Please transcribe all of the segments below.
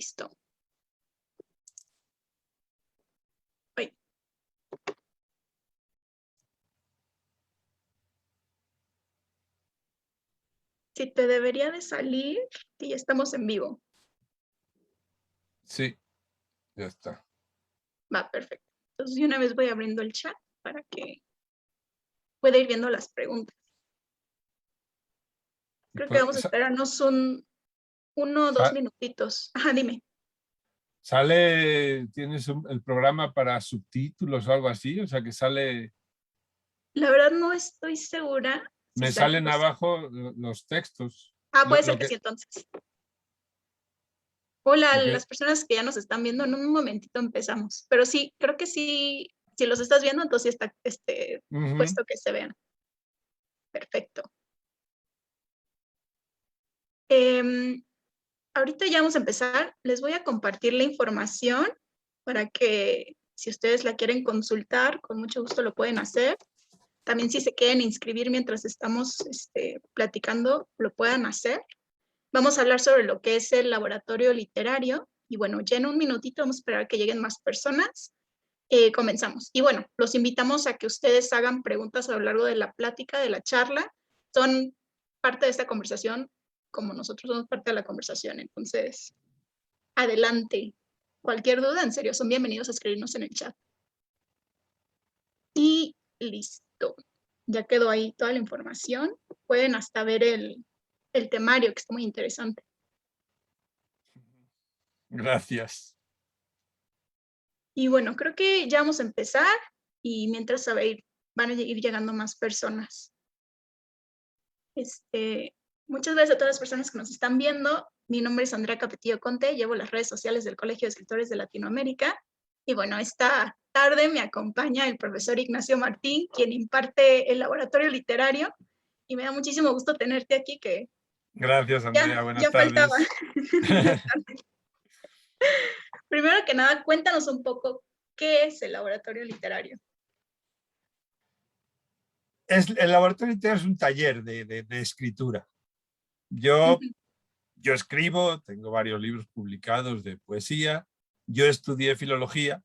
Listo. Uy. Si te debería de salir, y estamos en vivo. Sí, ya está. Va, perfecto. Entonces, de una vez voy abriendo el chat para que pueda ir viendo las preguntas. Creo que vamos a esperarnos uno o dos minutitos. Ajá, dime. ¿Tienes el programa para subtítulos o algo así? O sea, que sale... La verdad no estoy segura. Me salen abajo los textos. Puede ser que sí, entonces. Hola a las personas que ya nos están viendo. En un momentito empezamos. Pero sí, creo que sí. Si los estás viendo, entonces está puesto que se vean. Perfecto. Ahorita ya vamos a empezar. Les voy a compartir la información para que si ustedes la quieren consultar, con mucho gusto lo pueden hacer. También si se quieren inscribir mientras estamos platicando, lo puedan hacer. Vamos a hablar sobre lo que es el laboratorio literario. Y bueno, ya en un minutito vamos a esperar que lleguen más personas. Comenzamos. Y bueno, los invitamos a que ustedes hagan preguntas a lo largo de la plática, de la charla. Son parte de esta conversación, como nosotros somos parte de la conversación. Entonces, adelante. Cualquier duda, en serio, son bienvenidos a escribirnos en el chat. Y listo. Ya quedó ahí toda la información. Pueden hasta ver el temario, que está muy interesante. Gracias. Y bueno, creo que ya vamos a empezar y mientras van a ir llegando más personas. Muchas gracias a todas las personas que nos están viendo. Mi nombre es Andrea Capetillo Conte, llevo las redes sociales del Colegio de Escritores de Latinoamérica. Y bueno, esta tarde me acompaña el profesor Ignacio Martín, quien imparte el laboratorio literario. Y me da muchísimo gusto tenerte aquí. Gracias, Andrea. Buenas tardes. Faltaba. Primero que nada, cuéntanos un poco qué es el laboratorio literario. El laboratorio literario es un taller de escritura. Yo escribo, tengo varios libros publicados de poesía. Yo estudié filología.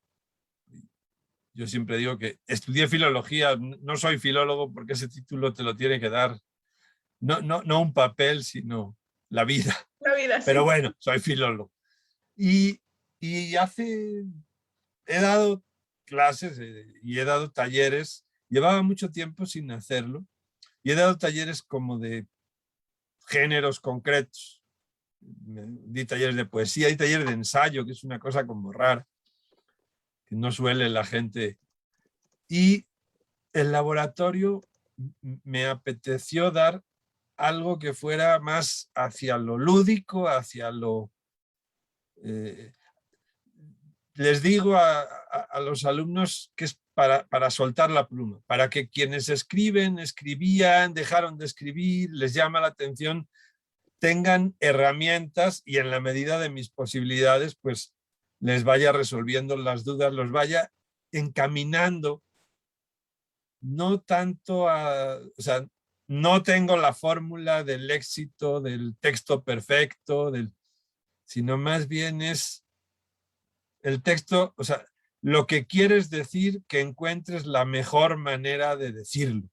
Yo siempre digo que estudié filología, no soy filólogo porque ese título te lo tiene que dar, no un papel, sino la vida. La vida, pero sí. Bueno, soy filólogo. Y he dado clases y he dado talleres, llevaba mucho tiempo sin hacerlo, y he dado talleres como de géneros concretos. Di talleres de poesía, di talleres de ensayo, que es una cosa como rara, que no suele la gente. Y el laboratorio me apeteció dar algo que fuera más hacia lo lúdico, hacia lo... les digo a los alumnos que es para soltar la pluma, para que quienes escribían, dejaron de escribir, les llama la atención, tengan herramientas y en la medida de mis posibilidades, pues les vaya resolviendo las dudas, los vaya encaminando. No tanto o sea, no tengo la fórmula del éxito, del texto perfecto, sino más bien es el texto, o sea, lo que quieres decir, que encuentres la mejor manera de decirlo.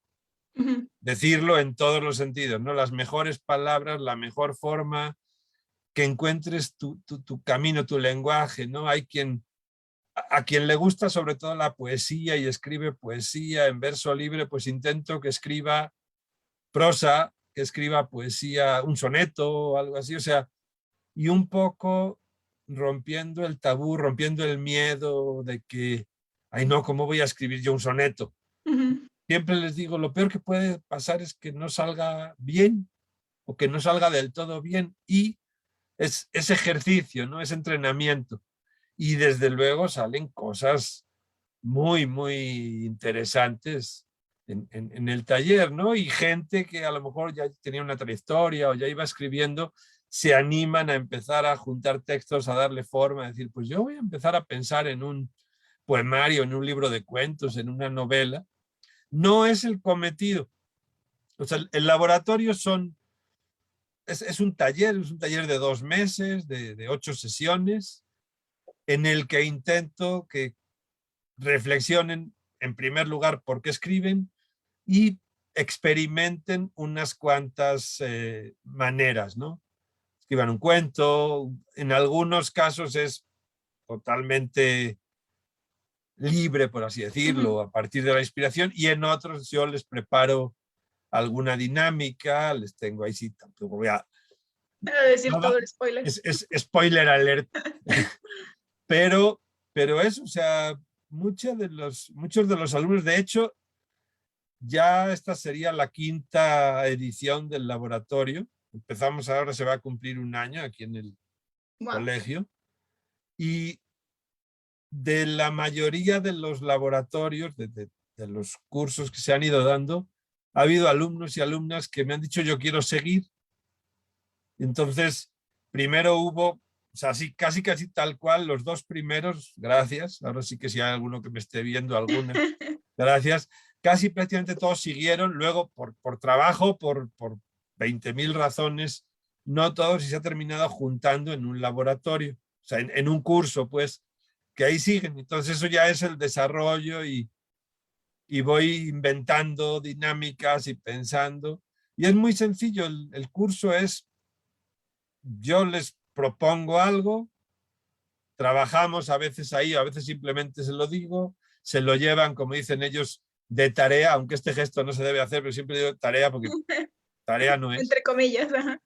Decirlo en todos los sentidos, ¿no? Las mejores palabras, la mejor forma, que encuentres tu camino, tu lenguaje, ¿no? Hay a quien le gusta sobre todo la poesía y escribe poesía en verso libre, pues intento que escriba prosa, que escriba poesía, un soneto o algo así, o sea, y un poco rompiendo el tabú, rompiendo el miedo de que, ay no, ¿cómo voy a escribir yo un soneto? Siempre les digo, lo peor que puede pasar es que no salga bien o que no salga del todo bien, y es ejercicio, ¿no? Es entrenamiento. Y desde luego salen cosas muy, muy interesantes en el taller, ¿no? Y gente que a lo mejor ya tenía una trayectoria o ya iba escribiendo, se animan a empezar a juntar textos, a darle forma, a decir, pues yo voy a empezar a pensar en un poemario, en un libro de cuentos, en una novela. No es el cometido. O sea, el laboratorio son es un taller de 2 meses, de 8 sesiones, en el que intento que reflexionen, en primer lugar, por qué escriben y experimenten unas cuantas maneras, ¿no? Escriban un cuento, en algunos casos es totalmente libre, por así decirlo, a partir de la inspiración, y en otros yo les preparo alguna dinámica, les tengo ahí, sí, tampoco voy a... A decir No, todo el spoiler. es spoiler alert, pero, pero eso, o sea, muchos de los alumnos, de hecho, ya esta sería la 5ª edición del laboratorio. Empezamos ahora, se va a cumplir 1 año aquí en el Wow. colegio. Y de la mayoría de los laboratorios, de los cursos que se han ido dando, ha habido alumnos y alumnas que me han dicho yo quiero seguir. Entonces, primero hubo, o sea, así, casi tal cual, los 2 primeros, gracias. Ahora sí que si hay alguno que me esté viendo, alguna, gracias. Casi prácticamente todos siguieron, luego por trabajo, por 20.000 razones, no todos, y se ha terminado juntando en un laboratorio, o sea, en un curso, pues, que ahí siguen. Entonces eso ya es el desarrollo y voy inventando dinámicas y pensando. Y es muy sencillo, el curso es, yo les propongo algo, trabajamos a veces ahí, a veces simplemente se lo digo, se lo llevan, como dicen ellos, de tarea, aunque este gesto no se debe hacer, pero siempre digo tarea porque tarea no es. Entre comillas. Ajá.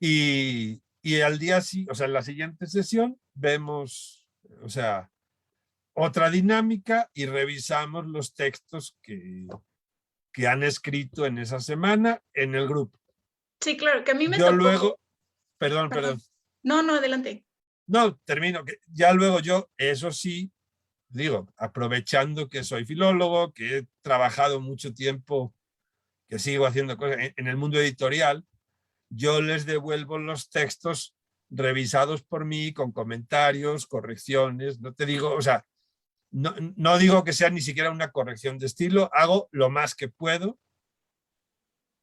Y al día sí, o sea, en la siguiente sesión vemos, o sea, otra dinámica y revisamos los textos que han escrito en esa semana en el grupo. Sí, claro, que a mí me Yo tocó. luego, perdón. Perdón. No, no, adelante. No, termino, que ya luego yo, eso sí, digo, aprovechando que soy filólogo, que he trabajado mucho tiempo, que sigo haciendo cosas en el mundo editorial, yo les devuelvo los textos revisados por mí con comentarios, correcciones, no te digo, o sea, no digo que sea ni siquiera una corrección de estilo, hago lo más que puedo,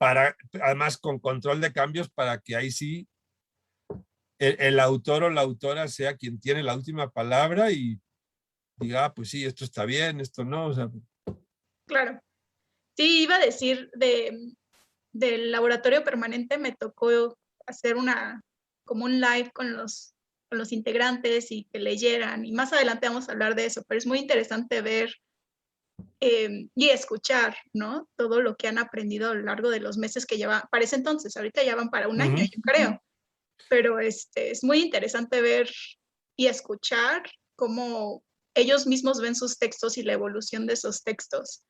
además con control de cambios para que ahí sí el autor o la autora sea quien tiene la última palabra y diga, ah, pues sí, esto está bien, esto no, o sea. Claro. Sí, iba a decir del laboratorio permanente, me tocó hacer como un live con los integrantes y que leyeran, y más adelante vamos a hablar de eso, pero es muy interesante ver y escuchar, ¿no? Todo lo que han aprendido a lo largo de los meses que llevan, para ese entonces, ahorita ya van para 1 año, yo creo, pero es muy interesante ver y escuchar cómo ellos mismos ven sus textos y la evolución de esos textos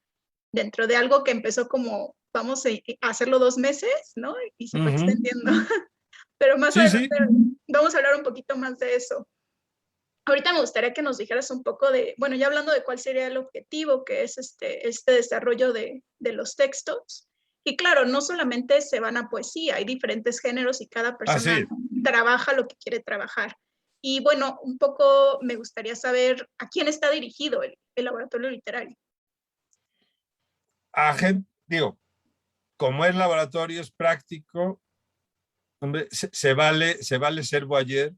dentro de algo que empezó como vamos a hacerlo 2 meses, ¿no? Y se fue extendiendo. Pero más Sí, sí. adelante vamos a hablar un poquito más de eso. Ahorita me gustaría que nos dijeras un poco de, bueno, ya hablando de cuál sería el objetivo, que es este desarrollo de los textos. Y claro, no solamente se van a poesía, hay diferentes géneros y cada Ah, persona sí. trabaja lo que quiere trabajar. Y bueno, un poco me gustaría saber a quién está dirigido el laboratorio literario. A gente, digo, como es laboratorio, es práctico, hombre, se vale ser voyeur,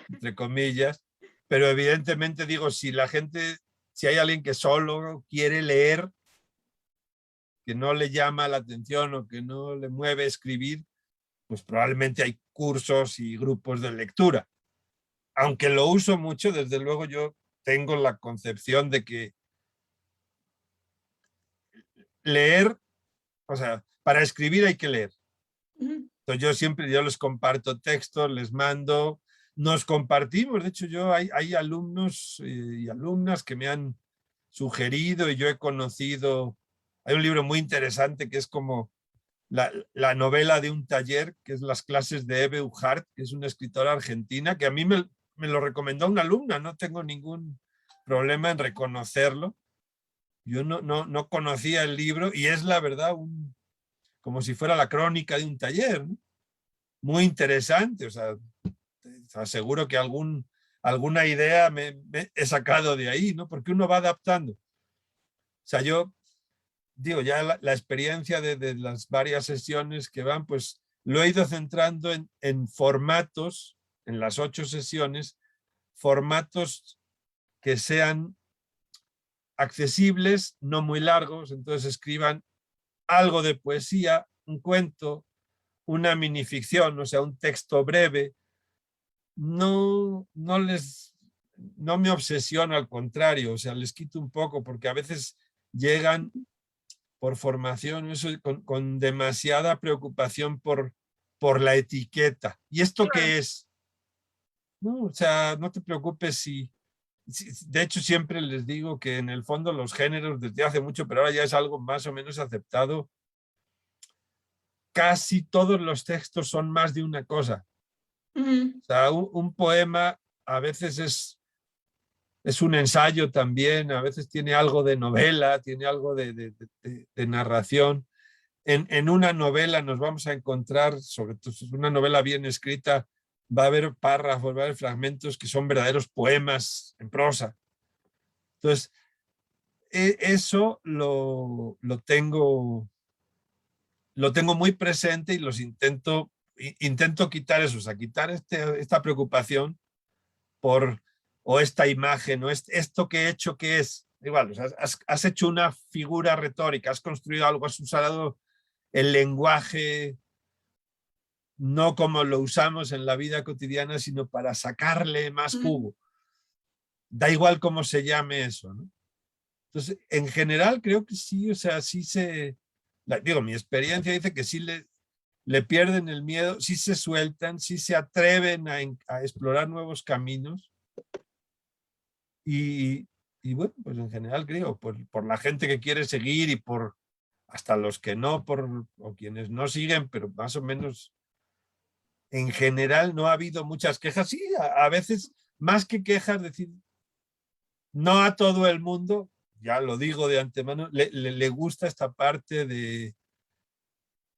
entre comillas, pero evidentemente digo, si la gente, si hay alguien que solo quiere leer, que no le llama la atención o que no le mueve escribir, pues probablemente hay cursos y grupos de lectura. Aunque lo uso mucho, desde luego yo tengo la concepción de que leer, o sea, para escribir hay que leer. Entonces yo les comparto textos, les mando, nos compartimos, de hecho hay alumnos y alumnas que me han sugerido y yo he conocido, hay un libro muy interesante que es como la novela de un taller, que es Las clases de Eve Uhart, que es una escritora argentina, que a mí me lo recomendó una alumna, no tengo ningún problema en reconocerlo. Yo no conocía el libro y es la verdad como si fuera la crónica de un taller, ¿no? Muy interesante, o sea, te aseguro que alguna idea me he sacado de ahí, ¿no? Porque uno va adaptando. O sea, yo digo, ya la experiencia de las varias sesiones que van, pues lo he ido centrando en formatos, en las 8 sesiones, formatos que sean accesibles, no muy largos, entonces escriban algo de poesía, un cuento, una minificción, o sea, un texto breve. No, no me obsesiono, al contrario, o sea, les quito un poco, porque a veces llegan por formación eso, con demasiada preocupación por la etiqueta. ¿Y esto Claro. qué es? No, o sea, no te preocupes de hecho, siempre les digo que en el fondo los géneros desde hace mucho, pero ahora ya es algo más o menos aceptado. Casi todos los textos son más de una cosa. Ujú. O sea, un poema a veces es un ensayo también, a veces tiene algo de novela, tiene algo de narración. En una novela nos vamos a encontrar, sobre todo una novela bien escrita, va a haber párrafos, va a haber fragmentos que son verdaderos poemas en prosa. Entonces, eso lo tengo muy presente y intento quitar eso, o sea, quitar esta preocupación por, o esta imagen, o esto que he hecho, que es igual, o sea, has hecho una figura retórica, has construido algo, has usado el lenguaje no como lo usamos en la vida cotidiana, sino para sacarle más Ujú. jugo. Da igual cómo se llame eso, ¿no? Entonces, en general creo que sí, o sea, digo, mi experiencia dice que sí le pierden el miedo, sí se sueltan, sí se atreven a explorar nuevos caminos y, y bueno, pues en general creo, por la gente que quiere seguir y por hasta los que no, o quienes no siguen, pero más o menos en general no ha habido muchas quejas. Sí, a veces más que quejas, decir, no a todo el mundo, ya lo digo de antemano, le gusta esta parte de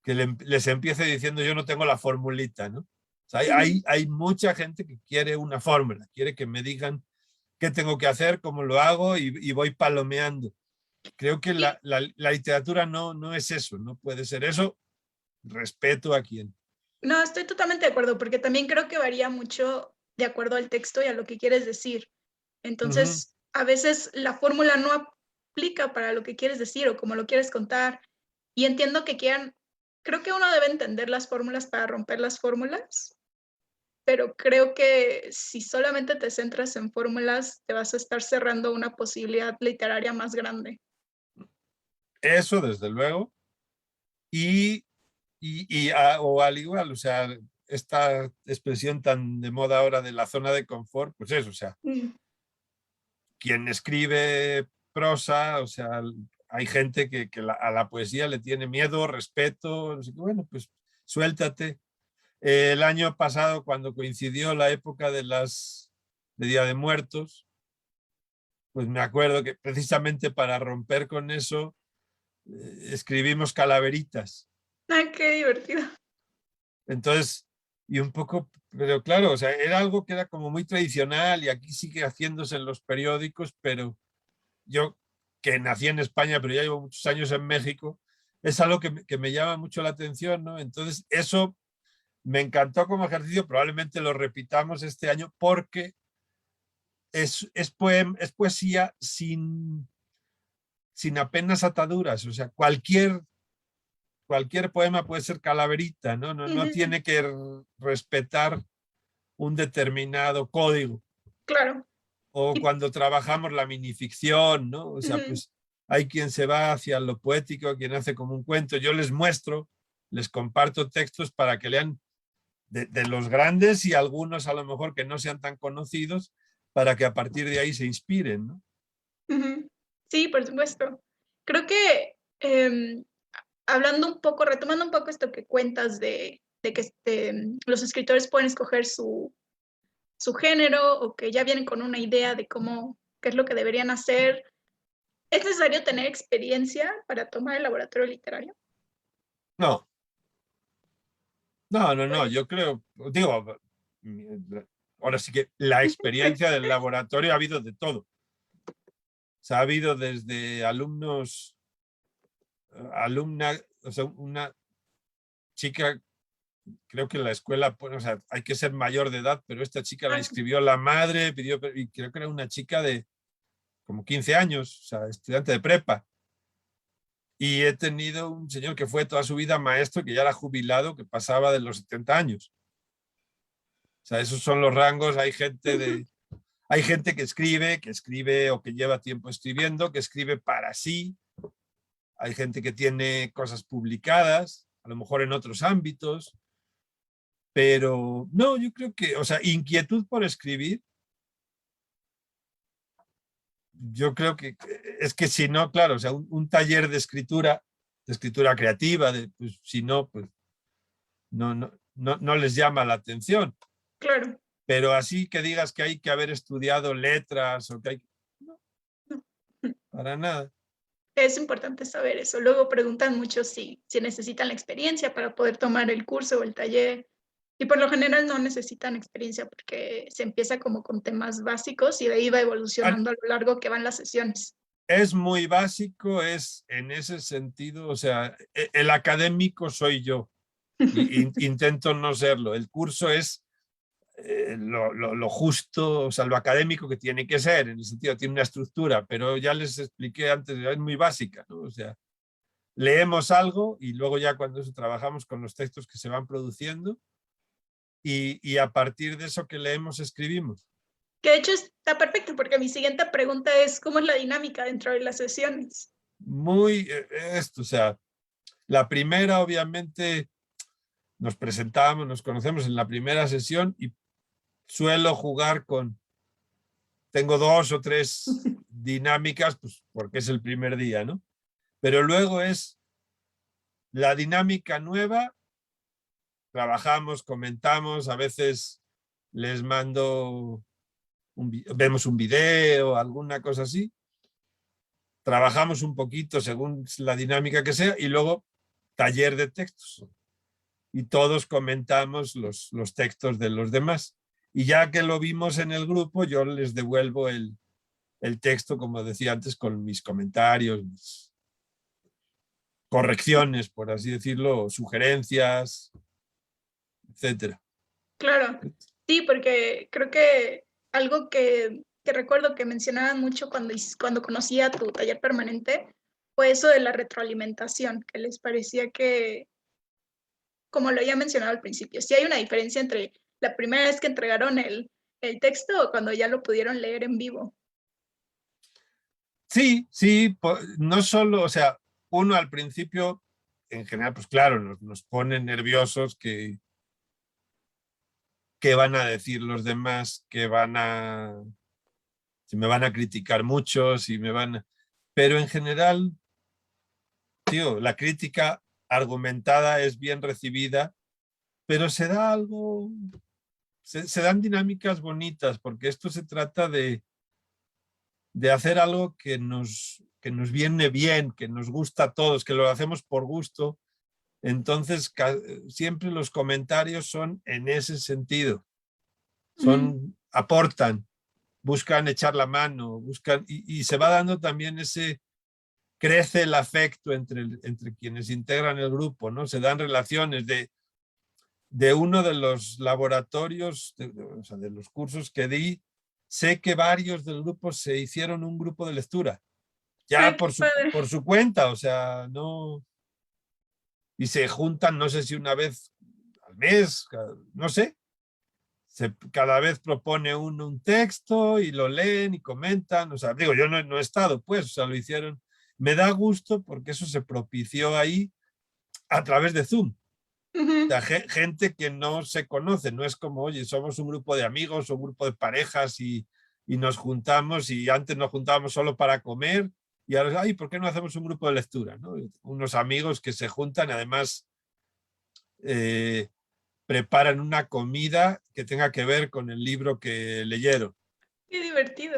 que les empiece diciendo yo no tengo la formulita, ¿no? O sea, Ujú. hay mucha gente que quiere una fórmula, quiere que me digan qué tengo que hacer, cómo lo hago y voy palomeando. Creo que Sí, la literatura no es eso, no puede ser eso. Respeto a quien. no, estoy totalmente de acuerdo, porque también creo que varía mucho de acuerdo al texto y a lo que quieres decir. Uh -huh. Entonces, a veces la fórmula no aplica para lo que quieres decir o como lo quieres contar. Y entiendo que quieran, creo que uno debe entender las fórmulas para romper las fórmulas, pero creo que si solamente te centras en fórmulas, te vas a estar cerrando una posibilidad literaria más grande. Eso, desde luego. Y, o al igual, o sea, esta expresión tan de moda ahora de la zona de confort, pues eso, o sea, Mm. quien escribe prosa, o sea, hay gente que a la poesía le tiene miedo, respeto, no sé qué, bueno, pues suéltate. El año pasado, cuando coincidió la época de Día de Muertos, pues me acuerdo que precisamente para romper con eso, escribimos calaveritas. Ah, qué divertido. Entonces, y un poco, pero claro, o sea, era algo que era como muy tradicional y aquí sigue haciéndose en los periódicos, pero yo, que nací en España, pero ya llevo muchos años en México, es algo que me llama mucho la atención, ¿no? Entonces, eso me encantó como ejercicio, probablemente lo repitamos este año porque es poesía sin apenas ataduras, o sea, cualquier poema puede ser calaverita, ¿no? No Ujú. tiene que respetar un determinado código. Claro. O Y cuando trabajamos la minificción, ¿no? O sea, ujú, pues hay quien se va hacia lo poético, quien hace como un cuento. Yo les muestro, les comparto textos para que lean de los grandes y algunos a lo mejor que no sean tan conocidos, para que a partir de ahí se inspiren, ¿no? ujú. Sí, por supuesto. Creo que, hablando un poco, retomando un poco esto que cuentas de que, los escritores pueden escoger su género o que ya vienen con una idea de cómo qué es lo que deberían hacer. ¿Es necesario tener experiencia para tomar el laboratorio literario? No, no, Pues yo creo, digo, ahora sí que la experiencia del laboratorio ha habido de todo. O sea, ha habido desde alumna, o sea, una chica creo que en la escuela, pues, o sea, hay que ser mayor de edad, pero esta chica la Ah, inscribió la madre, y creo que era una chica de como 15 años, o sea, estudiante de prepa. Y he tenido un señor que fue toda su vida maestro, que ya era jubilado, que pasaba de los 70 años. O sea, esos son los rangos. ujú. Hay gente que escribe o que lleva tiempo escribiendo, que escribe para sí. Hay gente que tiene cosas publicadas, a lo mejor en otros ámbitos. Pero no, yo creo que, o sea, inquietud por escribir, yo creo que es que si no, claro, o sea, un taller de escritura creativa, pues si no, pues no les llama la atención. Claro. Pero así que digas que hay que haber estudiado letras o que hay... No, No. para nada. Es importante saber eso. Luego preguntan mucho si necesitan la experiencia para poder tomar el curso o el taller. Y por lo general no necesitan experiencia porque se empieza como con temas básicos y de ahí va evolucionando a lo largo que van las sesiones. Es muy básico, es en ese sentido, o sea, el académico soy yo y intento no serlo. El curso es lo justo, o sea, lo académico que tiene que ser, en el sentido, tiene una estructura, pero ya les expliqué antes, es muy básica, ¿no? O sea, leemos algo y luego ya cuando eso trabajamos con los textos que se van produciendo y a partir de eso que leemos escribimos. Que de hecho está perfecto porque mi siguiente pregunta es ¿cómo es la dinámica dentro de las sesiones? Muy esto, o sea, la primera obviamente nos presentamos, nos conocemos en la primera sesión y suelo jugar tengo 2 o 3 dinámicas, pues porque es el primer día, ¿no? Pero luego es la dinámica nueva, trabajamos, comentamos, a veces les mando, vemos un video, alguna cosa así, trabajamos un poquito según la dinámica que sea y luego taller de textos y todos comentamos los textos de los demás. Y ya que lo vimos en el grupo, yo les devuelvo el texto, como decía antes, con mis comentarios, mis correcciones, por así decirlo, sugerencias, etcétera. Claro, sí, porque creo que algo que recuerdo que mencionaban mucho cuando conocía tu taller permanente fue eso de la retroalimentación, que les parecía que, como lo había mencionado al principio, sí hay una diferencia entre la primera vez que entregaron el texto o cuando ya lo pudieron leer en vivo. Sí, sí, no solo, o sea, uno al principio, en general, pues claro, nos pone nerviosos que van a decir los demás, si me van a criticar mucho, si me van a... Pero en general, tío, la crítica argumentada es bien recibida, pero se da algo, se dan dinámicas bonitas, porque esto se trata de hacer algo que nos viene bien, que nos gusta a todos, que lo hacemos por gusto. Entonces, siempre los comentarios son en ese sentido, Ujú. aportan, buscan echar la mano, buscan, y se va dando también crece el afecto entre quienes integran el grupo, ¿no? Se dan relaciones de uno de los laboratorios, o sea, de los cursos que di, sé que varios del grupo se hicieron un grupo de lectura, Ay, ya qué padre. por su cuenta, o sea, no, y se juntan, no sé si una vez al mes, no sé, cada vez propone uno un texto y lo leen y comentan, o sea, digo, yo no he estado, pues, o sea, lo hicieron. Me da gusto porque eso se propició ahí a través de Zoom. O Ujú. sea, gente que no se conoce, no es como, oye, somos un grupo de amigos o un grupo de parejas y nos juntamos y antes nos juntábamos solo para comer y ahora, ay, ¿por qué no hacemos un grupo de lectura? ¿No? Unos amigos que se juntan, además eh, preparan una comida que tenga que ver con el libro que leyeron. Qué divertido.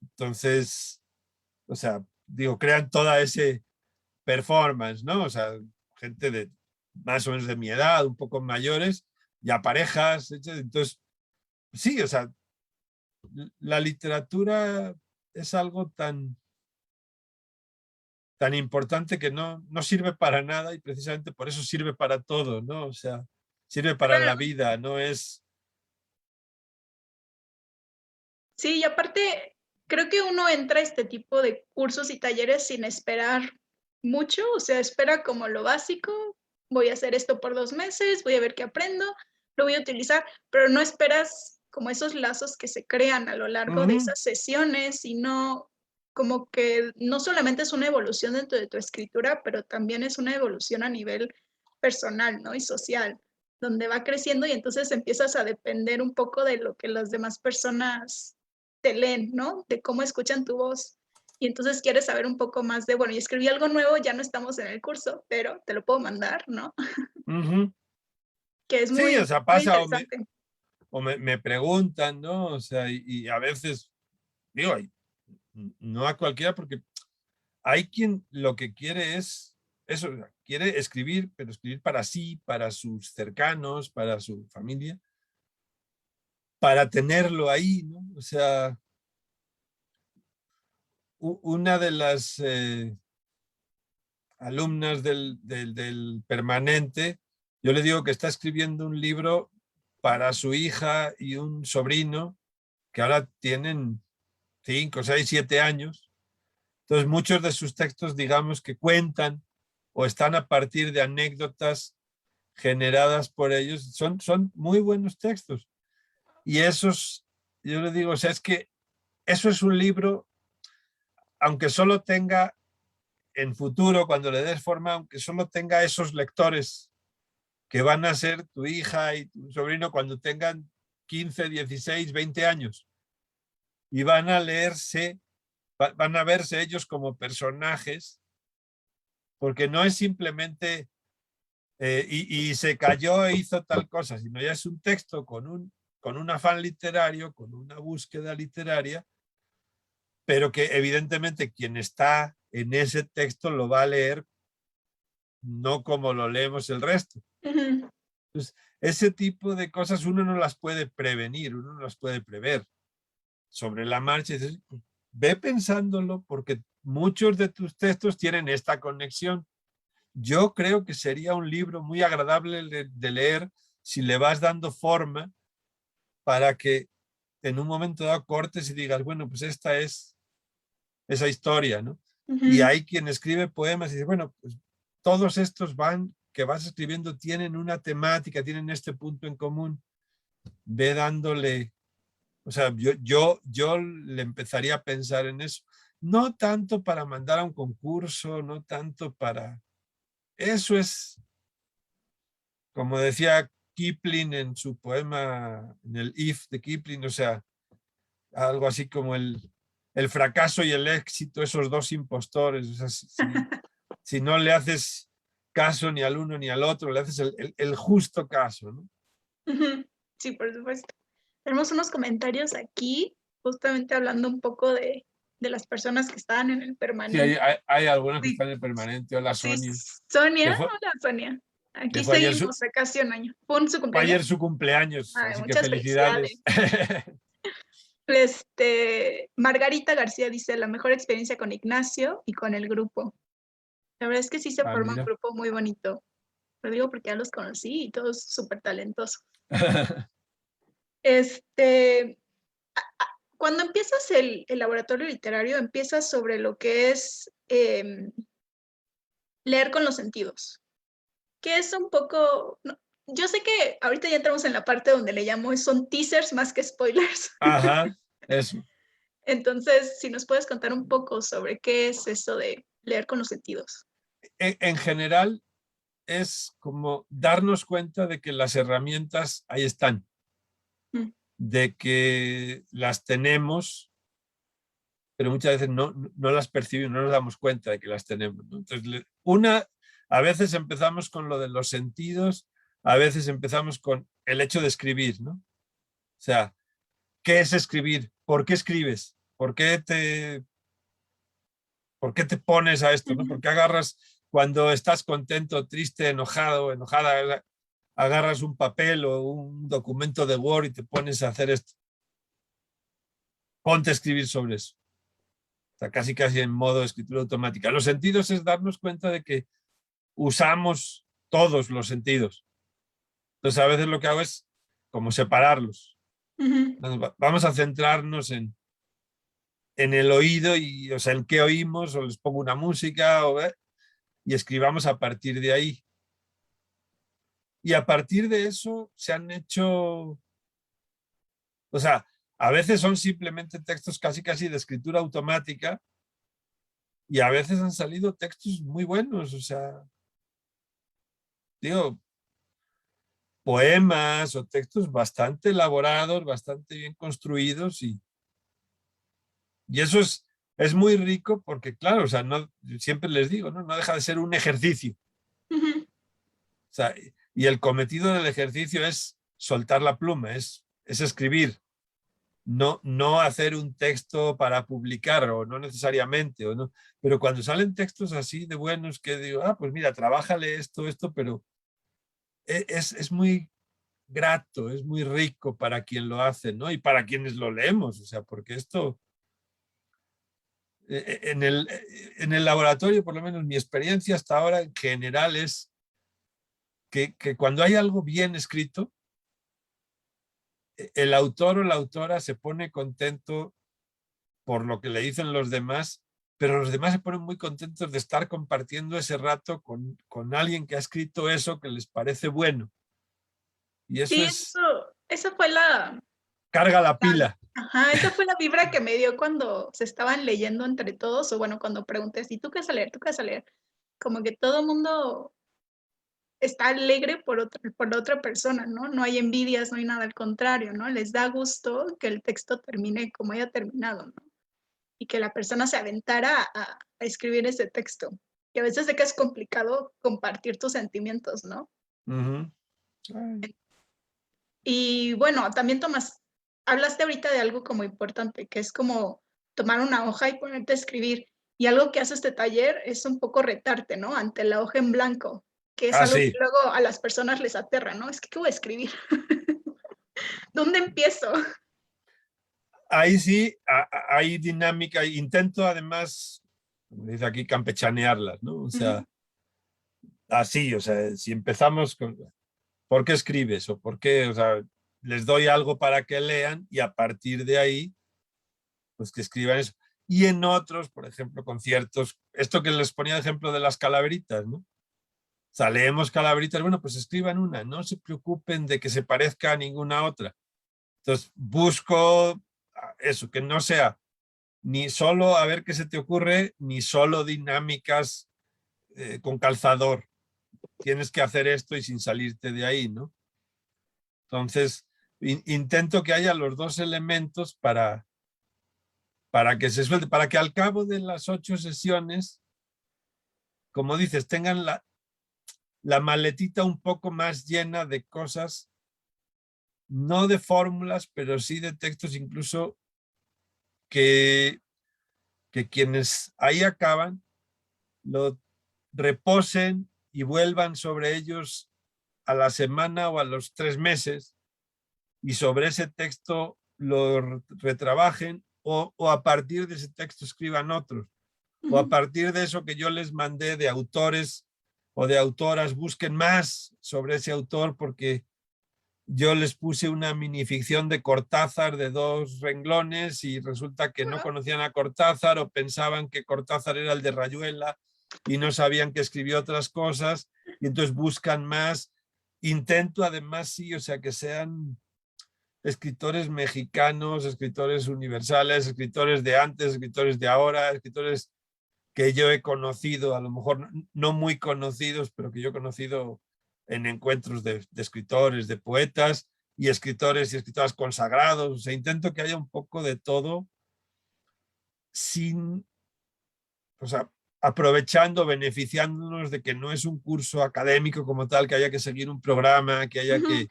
Entonces, o sea, digo, crean toda ese performance, ¿no? O sea, gente de más o menos de mi edad, un poco mayores, ya parejas, entonces, sí, o sea, la literatura es algo tan importante que no sirve para nada y precisamente por eso sirve para todo, ¿no? O sea, sirve para la Claro. vida, no es... Sí, y aparte, creo que uno entra a este tipo de cursos y talleres sin esperar mucho, o sea, espera como lo básico, voy a hacer esto por 2 meses, voy a ver qué aprendo, lo voy a utilizar, pero no esperas como esos lazos que se crean a lo largo de Ujú, esas sesiones, sino como que no solamente es una evolución dentro de tu escritura, pero también es una evolución a nivel personal, ¿no? Y social, donde va creciendo y entonces empiezas a depender un poco de lo que las demás personas te leen, ¿no? De cómo escuchan tu voz. Y entonces quieres saber un poco más de, bueno, y escribí algo nuevo, ya no estamos en el curso, pero te lo puedo mandar, ¿no? ujú. Que es Sí, o muy, sea, muy pasa interesante. o me preguntan, ¿no? O sea, y a veces, digo, no a cualquiera, porque hay quien lo que quiere es eso, o sea, quiere escribir, pero escribir para sí, para sus cercanos, para su familia, para tenerlo ahí, ¿no? O sea, una de las alumnas del permanente, yo le digo que está escribiendo un libro para su hija y un sobrino que ahora tienen 5, 6, 7 años. Entonces muchos de sus textos, digamos, que cuentan o están a partir de anécdotas generadas por ellos, son muy buenos textos. Y esos, yo le digo, o sea, es que eso es un libro, aunque solo tenga en futuro, cuando le des forma, aunque solo tenga esos lectores que van a ser tu hija y tu sobrino cuando tengan 15, 16, 20 años y van a leerse, van a verse ellos como personajes, porque no es simplemente y se cayó e hizo tal cosa, sino ya es un texto con un afán literario, con una búsqueda literaria, pero que evidentemente quien está en ese texto lo va a leer no como lo leemos el resto. Ujú. Entonces, ese tipo de cosas uno no las puede prevenir, uno no las puede prever. Sobre la marcha, dices, ve pensándolo porque muchos de tus textos tienen esta conexión. Yo creo que sería un libro muy agradable de leer si le vas dando forma para que en un momento dado cortes y digas, bueno, pues esta es esa historia, ¿no? Y Ujú. hay quien escribe poemas y dice, bueno, pues todos estos que vas escribiendo tienen una temática, tienen este punto en común. Ve dándole, o sea, yo le empezaría a pensar en eso. No tanto para mandar a un concurso, no tanto para... Eso es, como decía Kipling en su poema, en el If de Kipling, o sea, algo así como el fracaso y el éxito, esos dos impostores. O sea, si no le haces caso ni al uno ni al otro, le haces el justo caso, ¿no? Ujú. Sí, por supuesto. Tenemos unos comentarios aquí, justamente hablando un poco de las personas que estaban en el Sí, permanente. hay algunos que Sí, están en permanente. Hola, sí, Sonia, Sonia, que hola Sonia. que Aquí fue ayer seguimos, casi un año. ¿Fue su fue cumpleaños? ayer su cumpleaños, Ay, así que muchas felicidades. felicidades. Margarita García dice, la mejor experiencia con Ignacio y con el grupo. La verdad es que sí se Ah, forma un mira. grupo muy bonito. Lo digo porque ya los conocí y todos súper talentosos. Este, Cuando empiezas el laboratorio literario, empiezas sobre lo que es leer con los sentidos, que es un poco, yo sé que ahorita ya entramos en la parte donde le llamo, son teasers más que spoilers. Ajá, eso. Entonces, si nos puedes contar un poco sobre qué es eso de leer con los sentidos. En general es como darnos cuenta de que las herramientas ahí están, Mm, de que las tenemos, pero muchas veces no las percibimos, no nos damos cuenta de que las tenemos, ¿no? Entonces, a veces empezamos con lo de los sentidos, a veces empezamos con el hecho de escribir, ¿no? O sea, ¿qué es escribir? ¿Por qué escribes? ¿Por qué te pones a esto, ¿no? ¿Por ujú, qué agarras cuando estás contento, triste, enojado, enojada, agarras un papel o un documento de Word y te pones a hacer esto? Ponte a escribir sobre eso. O sea, casi casi en modo de escritura automática. Los sentidos es darnos cuenta de que usamos todos los sentidos. Entonces a veces lo que hago es como separarlos. Ujú. Vamos a centrarnos en el oído y, o sea, en qué oímos, o les pongo una música y escribamos a partir de ahí. Y a partir de eso se han hecho, o sea, a veces son simplemente textos casi de escritura automática y a veces han salido textos muy buenos, o sea, digo, poemas o textos bastante elaborados, bastante bien construidos y eso es muy rico porque, claro, o sea, no, siempre les digo, ¿no? No deja de ser un ejercicio. Ujú. O sea, y el cometido del ejercicio es soltar la pluma, es escribir, no hacer un texto para publicar, o no necesariamente, o no. Pero cuando salen textos así de buenos que digo, pues mira, trabájale esto, pero es muy grato, es muy rico para quien lo hace, ¿no? Y para quienes lo leemos, o sea, porque esto, en el laboratorio, por lo menos mi experiencia hasta ahora en general es que cuando hay algo bien escrito, el autor o la autora se pone contento por lo que le dicen los demás, pero los demás se ponen muy contentos de estar compartiendo ese rato con alguien que ha escrito eso que les parece bueno. Y eso Sí, es, eso fue carga la la pila. ajá, esa fue la vibra que me dio cuando se estaban leyendo entre todos, o bueno, cuando pregunté: "¿Y tú qué vas a leer? ¿Tú qué vas a leer?". Como que todo mundo está alegre por la otra persona, ¿no? No hay envidias, no hay nada, al contrario, ¿no? Les da gusto que el texto termine como haya terminado, ¿no? Y que la persona se aventara a escribir ese texto. Y a veces sé que es complicado compartir tus sentimientos, ¿no? Ujú. Ay, Y bueno, también hablaste ahorita de algo como importante, que es como tomar una hoja y ponerte a escribir. Y algo que hace este taller es un poco retarte, ¿no? Ante la hoja en blanco, que es algo que sí. luego a las personas les aterra, ¿no? Es que, ¿qué voy a escribir? ¿Dónde empiezo? Ahí sí, hay dinámica. Intento además, como dice aquí, campechanearlas, ¿no? O Ujú, sea, así, o sea, si empezamos con, ¿por qué escribes? O ¿por qué? O sea, les doy algo para que lean y a partir de ahí pues que escriban eso. Y en otros, por ejemplo, conciertos, esto que les ponía de ejemplo de las calaveritas, ¿no? O sea, leemos calaveritas, bueno, pues escriban una, no se preocupen de que se parezca a ninguna otra. Entonces, busco eso, que no sea ni solo a ver qué se te ocurre, ni solo dinámicas con calzador. Tienes que hacer esto y sin salirte de ahí, ¿no? Entonces, intento que haya los dos elementos para que se suelte, para que al cabo de las 8 sesiones, como dices, tengan la maletita un poco más llena de cosas, no de fórmulas, pero sí de textos incluso que, que quienes ahí acaban lo reposen y vuelvan sobre ellos a la semana o a los 3 meses y sobre ese texto lo retrabajen o a partir de ese texto escriban otros. O a ujú. partir de eso que yo les mandé de autores o de autoras, busquen más sobre ese autor porque yo les puse una minificción de Cortázar de 2 renglones y resulta que no conocían a Cortázar o pensaban que Cortázar era el de Rayuela y no sabían que escribió otras cosas y entonces buscan más. Intento además, sí, o sea, que sean escritores mexicanos, escritores universales, escritores de antes, escritores de ahora, escritores que yo he conocido, a lo mejor no muy conocidos, pero que yo he conocido en encuentros de escritores, de poetas y escritores y escritoras consagrados. O sea, intento que haya un poco de todo sin, o sea, aprovechando, beneficiándonos de que no es un curso académico como tal, que haya que seguir un programa, que haya Ujú. que...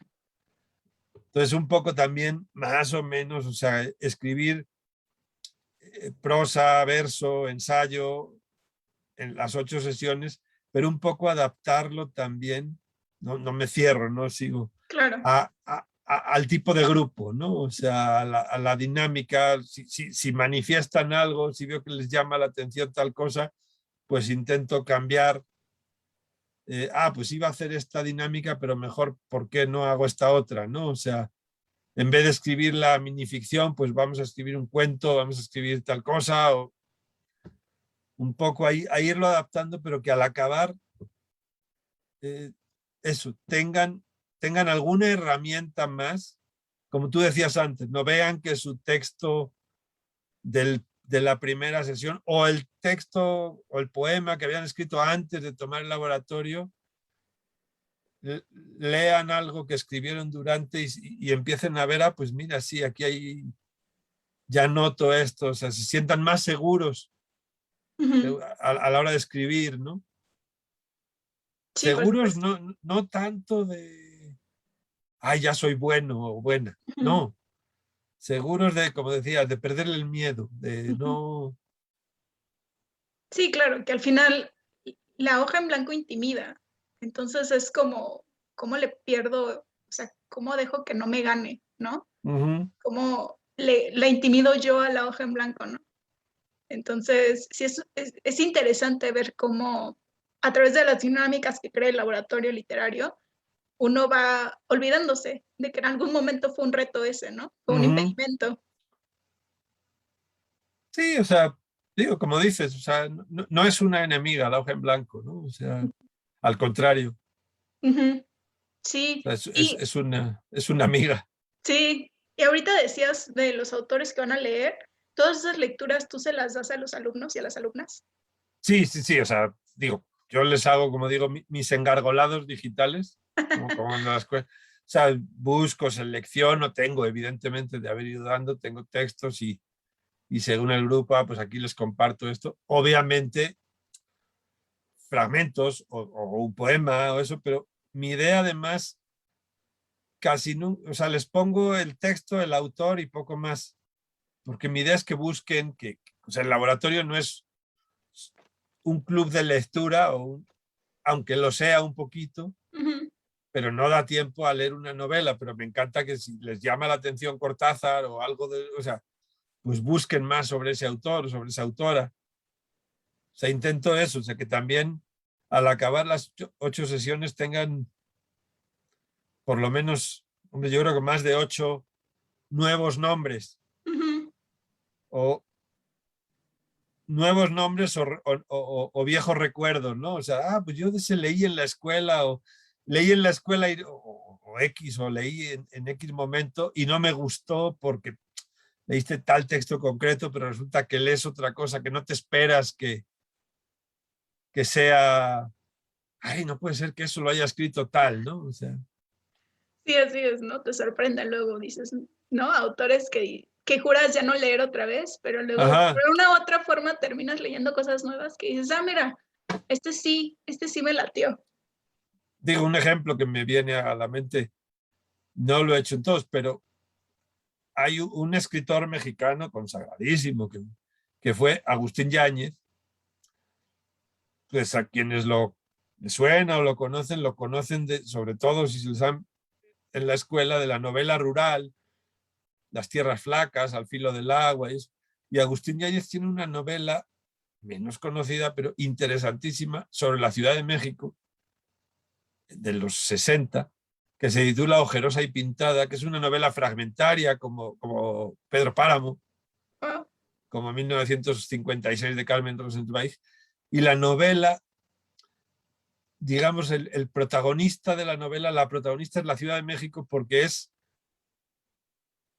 Entonces, un poco también, más o menos, o sea, escribir prosa, verso, ensayo, en las 8 sesiones, pero un poco adaptarlo también, no me cierro, no sigo, Claro. al tipo de grupo, ¿no? O sea, a la dinámica, si manifiestan algo, si veo que les llama la atención tal cosa, pues intento cambiar pues iba a hacer esta dinámica, pero mejor, ¿por qué no hago esta otra? ¿No? O sea, en vez de escribir la minificción, pues vamos a escribir un cuento, vamos a escribir tal cosa, o un poco ahí, a irlo adaptando, pero que al acabar, eso, tengan alguna herramienta más, como tú decías antes, no vean que su texto de la primera sesión o el texto o el poema que habían escrito antes de tomar el laboratorio, lean algo que escribieron durante y empiecen a ver, pues mira, sí, aquí hay, ya noto esto, o sea, se sientan más seguros a la hora de escribir, ¿no? Sí, por Seguros supuesto. no tanto de, ay, ya soy bueno o buena, no. Seguros de, como decías, de perderle el miedo, de no... Sí, claro, que al final la hoja en blanco intimida. Entonces es como, ¿cómo le pierdo? O sea, ¿cómo dejo que no me gane, no? Ujú. ¿Cómo la intimido yo a la hoja en blanco, no? Entonces, sí es interesante ver cómo a través de las dinámicas que crea el laboratorio literario, uno va olvidándose de que en algún momento fue un reto ese, ¿no? Fue un Ujú. impedimento. Sí, o sea, digo, como dices, o sea, no es una enemiga la hoja en blanco, ¿no? O sea, al contrario, Ujú. o Sí, sea, y es una amiga. sí, y ahorita decías de los autores que van a leer, todas esas lecturas tú se las das a los alumnos y a las alumnas. Sí, sí, sí, o sea, digo, yo les hago, como digo, mis engargolados digitales, como en la escuela. O sea, busco, selecciono, tengo, evidentemente, de haber ido dando, tengo textos y según el grupo, pues aquí les comparto esto. Obviamente, fragmentos o un poema o eso, pero mi idea además casi no, o sea, les pongo el texto, el autor y poco más, porque mi idea es que busquen o sea, el laboratorio no es un club de lectura, aunque lo sea un poquito, Ujú, pero no da tiempo a leer una novela, pero me encanta que si les llama la atención Cortázar o algo de, o sea, pues busquen más sobre ese autor, sobre esa autora. O sea, intento eso, o sea, que también al acabar las 8 sesiones tengan por lo menos, hombre, yo creo que más de 8 nuevos nombres ujú, o nuevos nombres o viejos recuerdos, ¿no? O sea, pues yo se leí en la escuela o leí en la escuela o X o leí en X momento y no me gustó porque leíste tal texto concreto, pero resulta que lees otra cosa que no te esperas que sea, ay, no puede ser que eso lo haya escrito tal, ¿no? O sea, sí, así es, ¿no? Te sorprende luego, dices, ¿no? Autores que juras ya no leer otra vez, pero luego, ajá, por una u otra forma, terminas leyendo cosas nuevas que dices, mira, este sí me latió. digo un ejemplo que me viene a la mente, no lo he hecho en todos, pero hay un escritor mexicano consagradísimo que fue Agustín Yáñez, pues a quienes lo suena o lo conocen sobre todo si se les han en la escuela de la novela rural, Las tierras flacas, Al filo del agua. Y Agustín Yáñez tiene una novela menos conocida, pero interesantísima, sobre la Ciudad de México, de los 60, que se titula Ojerosa y pintada, que es una novela fragmentaria como Pedro Páramo, Wow. como 1956 de Carmen Rosenzweig. Y la novela, digamos, el protagonista de la novela, la protagonista es la Ciudad de México porque es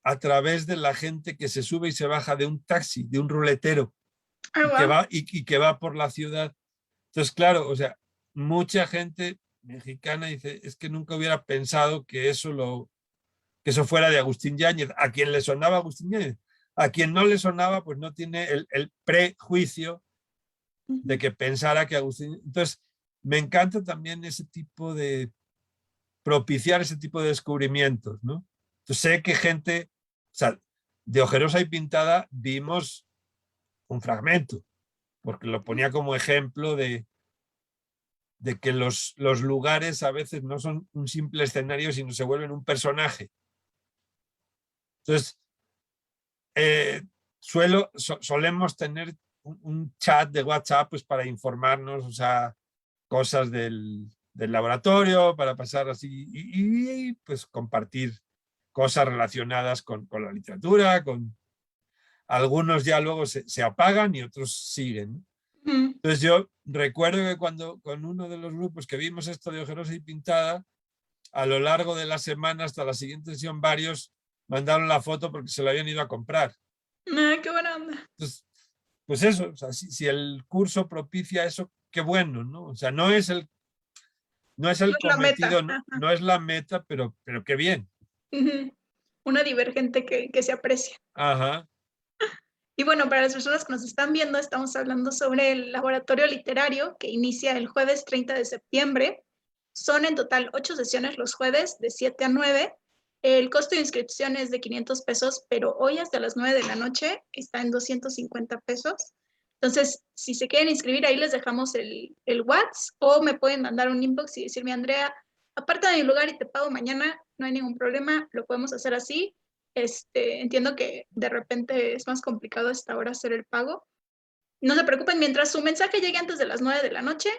a través de la gente que se sube y se baja de un taxi, de un ruletero, Ah, wow. y que va por la ciudad. Entonces, claro, o sea, mucha gente mexicana dice, es que nunca hubiera pensado que eso fuera de Agustín Yáñez. A quien le sonaba Agustín Yáñez, a quien no le sonaba, pues no tiene el prejuicio de que pensara que Agustín... Entonces, me encanta también ese tipo de propiciar ese tipo de descubrimientos, ¿no? Entonces, sé que gente, o sea, de Ojerosa y Pintada vimos un fragmento, porque lo ponía como ejemplo de que los lugares a veces no son un simple escenario, sino se vuelven un personaje. Entonces, solemos tener un chat de WhatsApp pues, para informarnos, o sea, cosas del laboratorio para pasar así y, pues compartir cosas relacionadas con la literatura, con algunos ya luego se apagan y otros siguen, ¿no? Ujú. Entonces yo recuerdo que cuando con uno de los grupos que vimos esto de Ojerosa y Pintada, a lo largo de la semana hasta la siguiente sesión varios mandaron la foto porque se la habían ido a comprar. Ah, qué buena onda. Entonces, pues eso, o sea, si el curso propicia eso, qué bueno, ¿no? O sea, no es No el es la meta. cometido, no, no es la meta, pero qué bien. Ujú. Una divergente que se aprecia. Ajá. Y bueno, para las personas que nos están viendo, estamos hablando sobre el laboratorio literario que inicia el jueves 30 de septiembre. Son en total 8 sesiones los jueves, de 7 a 9. El costo de inscripción es de 500 pesos, pero hoy hasta las 9 de la noche está en 250 pesos. Entonces, si se quieren inscribir, ahí les dejamos el WhatsApp o me pueden mandar un inbox y decirme, Andrea, aparta de mi lugar y te pago mañana, no hay ningún problema, lo podemos hacer así. Entiendo que de repente es más complicado hasta ahora hacer el pago. No se preocupen, mientras su mensaje llegue antes de las 9 de la noche,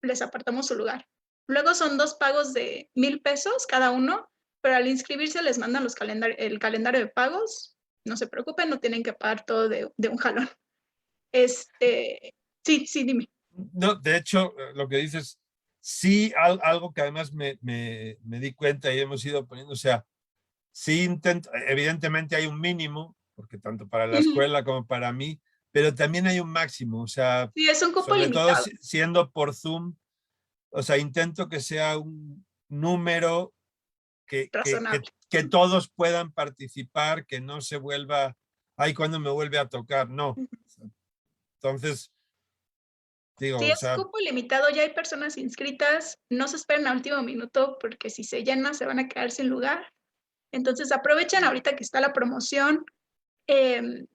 les apartamos su lugar. Luego son 2 pagos de 1,000 pesos cada uno, pero al inscribirse les mandan el calendario de pagos. No se preocupen, no tienen que pagar todo de un jalón. Sí, sí, dime. No, de hecho, lo que dices, sí, algo que además me di cuenta y hemos ido poniendo, o sea, sí intento, evidentemente hay un mínimo, porque tanto para la escuela como para mí, pero también hay un máximo, o sea, Sí, es un cupo sobre todo limitado, siendo por Zoom, o sea, intento que sea un número razonable. que todos puedan participar, que no se vuelva, ay, cuando me vuelve a tocar, no. Entonces, digo, Sí, o es sea, cupo limitado, ya hay personas inscritas, no se esperen a último minuto porque si se llena se van a quedar sin lugar. Entonces aprovechen ahorita que está la promoción. eh,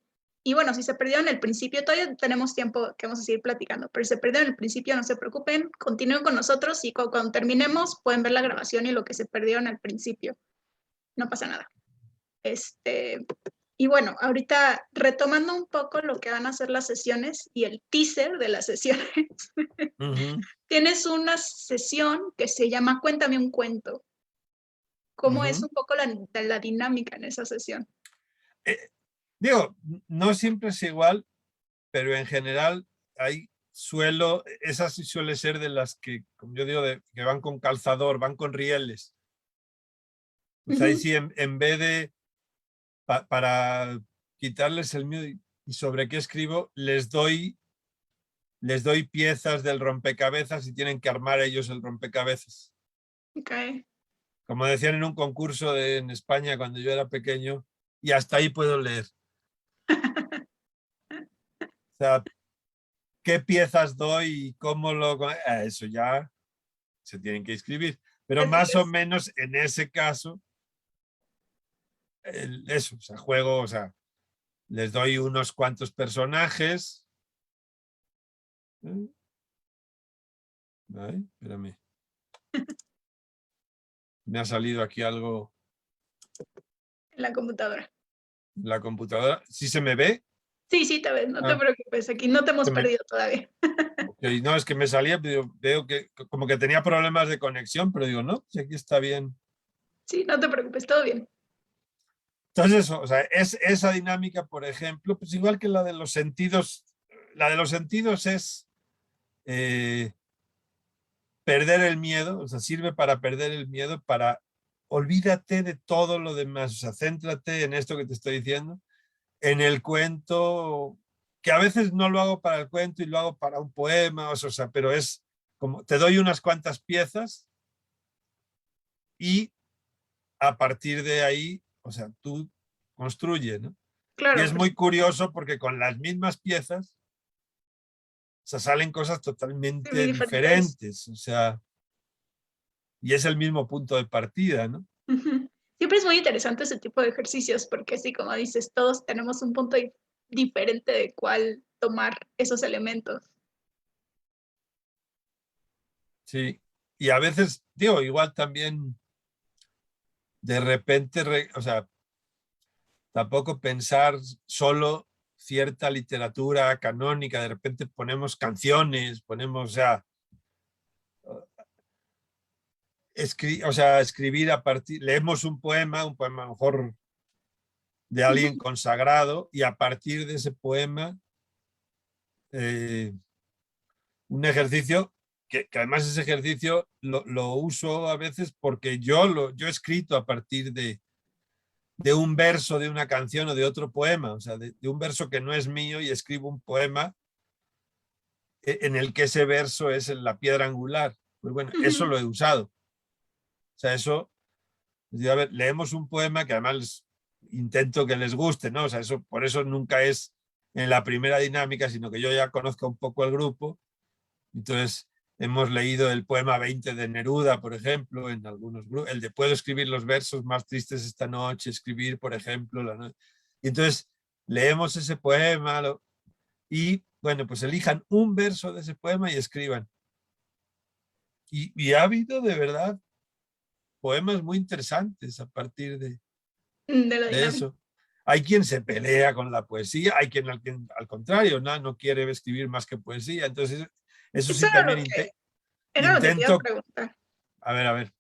y bueno, si se perdieron el principio, todavía tenemos tiempo que vamos a seguir platicando, pero si se perdieron el principio, no se preocupen, continúen con nosotros y cuando terminemos pueden ver la grabación y lo que se perdieron al principio. No pasa nada. Este, y bueno, ahorita retomando un poco lo que van a ser las sesiones y el teaser de las sesiones. Tienes una sesión que se llama Cuéntame un cuento. ¿Cómo es un poco la dinámica en esa sesión? digo, no siempre es igual, pero en general hay esa sí suele ser de las que, como yo digo, que van con calzador, van con rieles. Pues ahí sí, en vez de, para quitarles el miedo y sobre qué escribo, les doy piezas del rompecabezas y tienen que armar ellos el rompecabezas. Okay. Como decían en un concurso en España cuando yo era pequeño, y hasta ahí puedo leer. O sea, qué piezas doy y cómo eso ya se tienen que escribir. Pero Así más o es. menos en ese caso, eso, o sea, juego, o sea, les doy unos cuantos personajes. Ay, espérame. Me ha salido aquí algo En la computadora. en la computadora. ¿Sí se me ve? Sí, sí, te ves, no te Ah, preocupes, aquí no te hemos que me, perdido todavía. ok, no, es que me salía, pero veo que como que tenía problemas de conexión, pero digo, no, si aquí está bien. Sí, no te preocupes, todo bien. Entonces eso, o sea, esa dinámica, por ejemplo, pues igual que la de los sentidos es eh, perder el miedo, o sea, sirve para perder el miedo, para olvídate de todo lo demás, o sea, céntrate en esto que te estoy diciendo, en el cuento, que a veces no lo hago para el cuento y lo hago para un poema, o sea, pero es como, te doy unas cuantas piezas y a partir de ahí, o sea, tú construye, ¿no? Y Claro, es porque muy curioso porque con las mismas piezas, o sea, salen cosas son muy totalmente diferentes. diferentes, o sea, y es el mismo punto de partida, ¿no? Ujú. Siempre es muy interesante ese tipo de ejercicios porque sí, como dices, todos tenemos un punto diferente de cuál tomar esos elementos. Sí. Y a veces, digo, igual también de repente, o sea, tampoco pensar solo cierta literatura canónica, de repente ponemos canciones, ponemos, o sea, o sea, escribir a partir, leemos un poema a lo mejor de alguien consagrado, y a partir de ese poema, un ejercicio que además ese ejercicio lo uso a veces porque yo he escrito a partir de un verso de una canción o de otro poema, o sea, de un verso que no es mío, y escribo un poema en el que ese verso es la piedra angular. Pues bueno, eso lo he usado. O sea, eso, a ver, leemos un poema que además intento que les guste, ¿no? O sea, eso, por eso nunca es en la primera dinámica, sino que yo ya conozco un poco el grupo. Entonces, hemos leído el poema 20 de Neruda, por ejemplo, en algunos grupos, el de puedo escribir los versos más tristes esta noche, escribir, por ejemplo, la noche. Y entonces, leemos ese poema y, bueno, pues elijan un verso de ese poema y escriban. Y ha habido, de verdad, poemas muy interesantes a partir De la de dinámica. eso. Hay quien se pelea con la poesía, hay quien al contrario, no quiere escribir más que poesía. Entonces, eso Eso sí también era lo que te iba a intento. preguntar. A ver.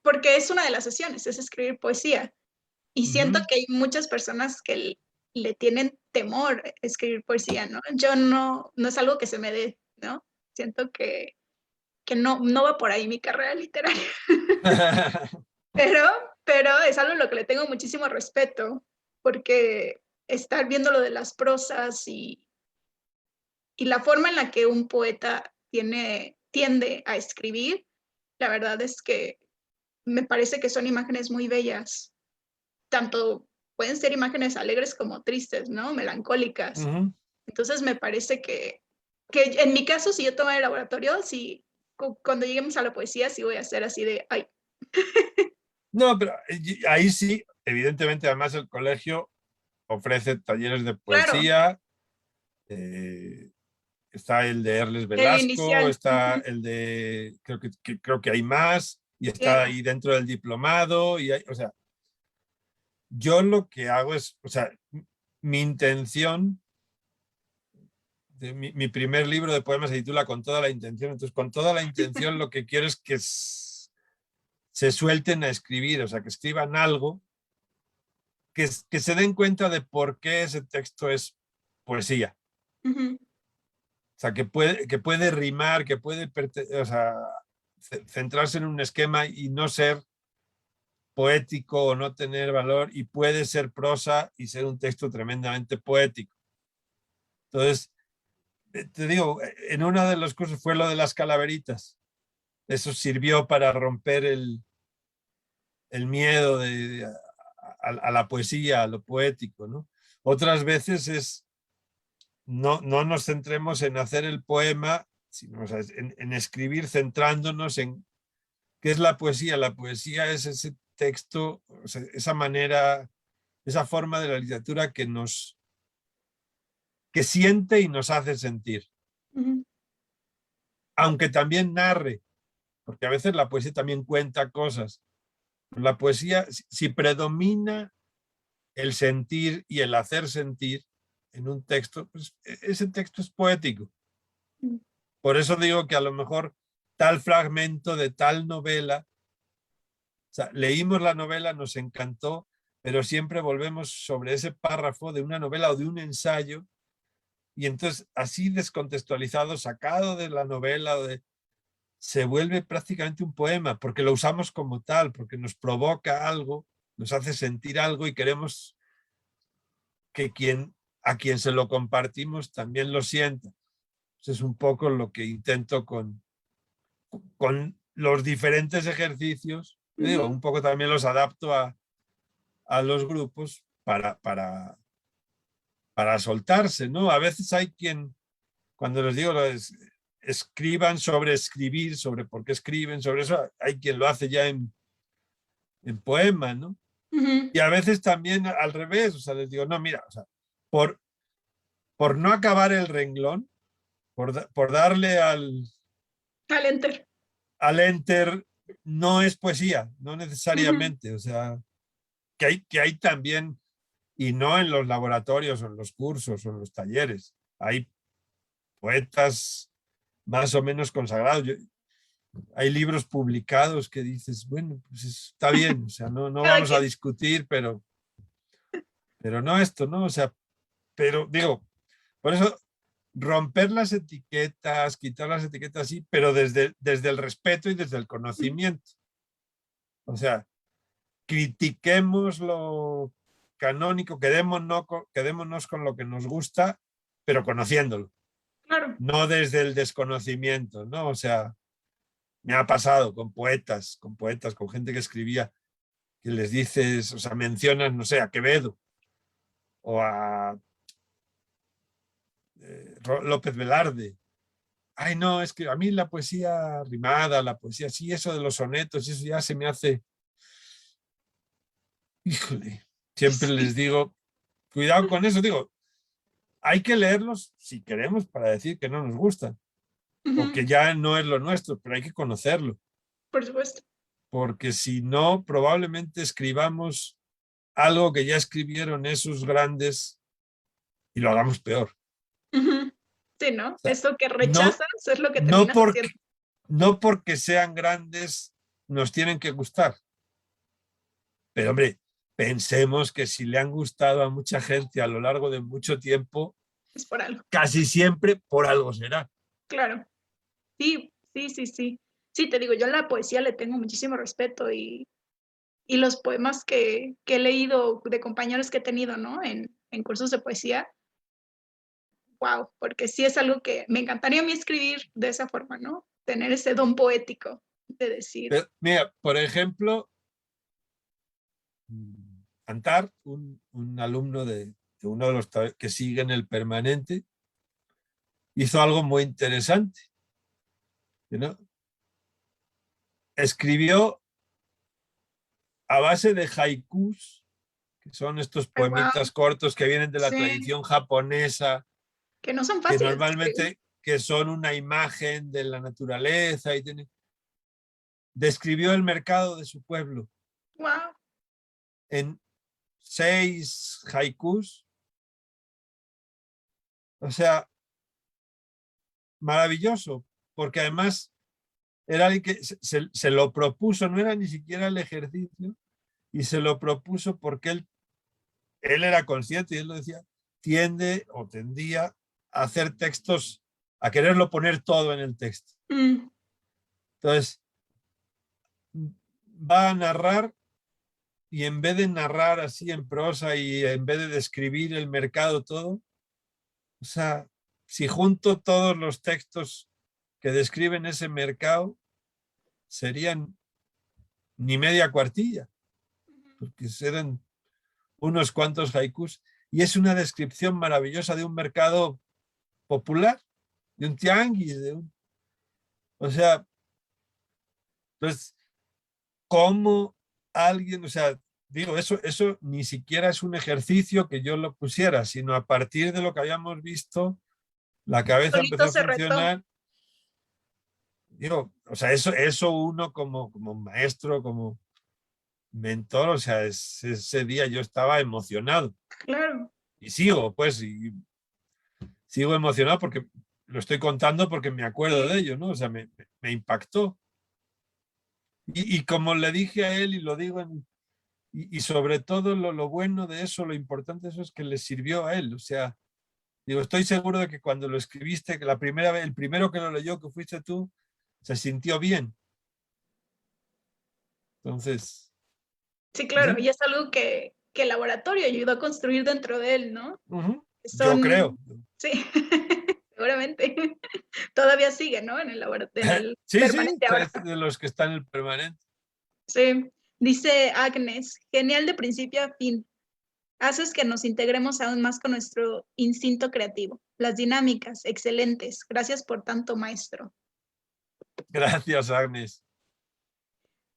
Porque es una de las sesiones, es escribir poesía. Y siento Ujú. que hay muchas personas que le tienen temor a escribir poesía, ¿no? Yo no es algo que se me dé, ¿no? Siento que no va por ahí mi carrera literaria. Pero, pero es algo a lo que le tengo muchísimo respeto, porque estar viendo lo de las prosas y la forma en la que un poeta tiende a escribir, la verdad es que me parece que son imágenes muy bellas. Tanto pueden ser imágenes alegres como tristes, ¿no? Melancólicas. Ujú. Entonces me parece que en mi caso, si yo tomo el laboratorio, si cuando lleguemos a la poesía, sí voy a hacer así de, ay. No, pero ahí sí, evidentemente, además el colegio ofrece talleres de Claro, poesía. Está el de Erles el Velasco, inicial. está el de, creo que hay más, y está Claro. ahí dentro del diplomado, o sea, yo lo que hago es, o sea, mi intención, mi primer libro de poemas se titula Con toda la intención. Entonces, con toda la intención lo que quiero es que se suelten a escribir, o sea, que escriban algo, que se den cuenta de por qué ese texto es poesía. Ujú, O sea, que puede rimar, que puede, o sea, centrarse en un esquema y no ser poético o no tener valor, y puede ser prosa y ser un texto tremendamente poético. Entonces, te digo, en uno de los cursos fue lo de las calaveritas. Eso sirvió para romper el miedo a la poesía, a lo poético, ¿no? Otras veces no nos centremos en hacer el poema, sino, o sea, en escribir centrándonos en qué es la poesía. La poesía es ese texto, o sea, esa manera, esa forma de la literatura que siente y nos hace sentir, ujú, aunque también narre, porque a veces la poesía también cuenta cosas. La poesía, si predomina el sentir y el hacer sentir en un texto, pues ese texto es poético. ujú, Por eso digo que a lo mejor tal fragmento de tal novela, o sea, leímos la novela, nos encantó, pero siempre volvemos sobre ese párrafo de una novela o de un ensayo, y entonces así descontextualizado, sacado de la novela, se vuelve prácticamente un poema, porque lo usamos como tal, porque nos provoca algo, nos hace sentir algo, y queremos que a quien se lo compartimos también lo sienta. Eso es un poco lo que intento con los diferentes ejercicios. Digo, ujú. un poco también los adapto a los grupos para soltarse, ¿no? A veces hay quien, cuando les digo, escriban sobre escribir, sobre por qué escriben, sobre eso, hay quien lo hace ya en poema, ¿no? Ujú. Y a veces también al revés, o sea, les digo, no, mira, o sea, por no acabar el renglón, por darle Al enter. al enter, no es poesía, no Ujú, necesariamente, o sea, que hay también, y no en los laboratorios o en los cursos o en los talleres, hay poetas más o menos consagrados. hay libros publicados que dices, bueno, pues está bien, o sea, no Cada vamos a quien. discutir, pero no esto, ¿no? O sea, pero digo, por eso romper las etiquetas, quitar las etiquetas, sí, pero desde el respeto y desde el conocimiento. O sea, critiquemos lo canónico, quedémonos con lo que nos gusta, pero conociéndolo, Claro. no desde el desconocimiento, ¿no? O sea, me ha pasado con poetas, con gente que escribía, que les dices, o sea, mencionas, no sé, a Quevedo o a López Velarde. Ay, no, es que a mí la poesía rimada, la poesía, sí, eso de los sonetos, eso ya se me hace, híjole, siempre les Sí. digo, cuidado con eso, digo, hay que leerlos si queremos para decir que no nos gustan o Ujú, que ya no es lo nuestro, pero hay que conocerlo, por supuesto. porque si no, probablemente escribamos algo que ya escribieron esos grandes y lo hagamos peor. Ujú. Sí, ¿no? O sea, Eso que no, rechazas es lo que no, terminas porque, haciendo. no porque sean grandes nos tienen que gustar, pero hombre, pensemos que si le han gustado a mucha gente a lo largo de mucho tiempo, Es por algo. casi siempre por algo será. Claro. Sí, sí, sí, sí. Sí, te digo, yo a la poesía le tengo muchísimo respeto y los poemas que he leído de compañeros que he tenido, ¿no? En cursos de poesía, wow, porque sí es algo que me encantaría a mí escribir de esa forma, ¿no? Tener ese don poético de decir, Pero, mira, por ejemplo, Antar, un alumno de uno de los que siguen el permanente, hizo algo muy interesante, ¿no? Escribió a base de haikus, que son estos ay, wow, poemitas cortos que vienen de la sí, tradición japonesa, que no son que fáciles de escribir. normalmente que son una imagen de la naturaleza y describió el mercado de su pueblo Wow. en 6 haikus, o sea, maravilloso, porque además era alguien que se lo propuso, no era ni siquiera el ejercicio, y se lo propuso porque él era consciente y él lo decía, tiende o tendía a hacer textos, a quererlo poner todo en el texto. Mm, Entonces, va a narrar y en vez de narrar así en prosa y en vez de describir el mercado todo, o sea, si junto todos los textos que describen ese mercado, serían ni media cuartilla, porque eran unos cuantos haikus, y es una descripción maravillosa de un mercado popular, de un tianguis, o sea, pues, ¿cómo alguien, o sea, digo, eso ni siquiera es un ejercicio que yo lo pusiera, sino a partir de lo que habíamos visto, la cabeza empezó solito a se retó. funcionar. Digo, o sea, eso uno como maestro, como mentor, o sea, ese día yo estaba emocionado Claro. y sigo, pues, y sigo emocionado porque lo estoy contando porque me acuerdo de Sí, ello, ¿no? O sea, me impactó. Y como le dije a él y lo digo, y sobre todo lo bueno de eso, lo importante de eso es que le sirvió a él. O sea, digo, estoy seguro de que cuando lo escribiste, que la primera vez, el primero que lo leyó, que fuiste tú, se sintió bien. Entonces, sí, claro. sí, Y es algo que el laboratorio ayudó a construir dentro de él, ¿no? yo creo. Son, sí, seguramente. Todavía sigue, ¿no? En el Sí, sí, permanente ahora. es de los que están en el permanente. Sí. Dice Agnes, genial de principio a fin. Haces que nos integremos aún más con nuestro instinto creativo. Las dinámicas, excelentes. Gracias por tanto, maestro. Gracias, Agnes.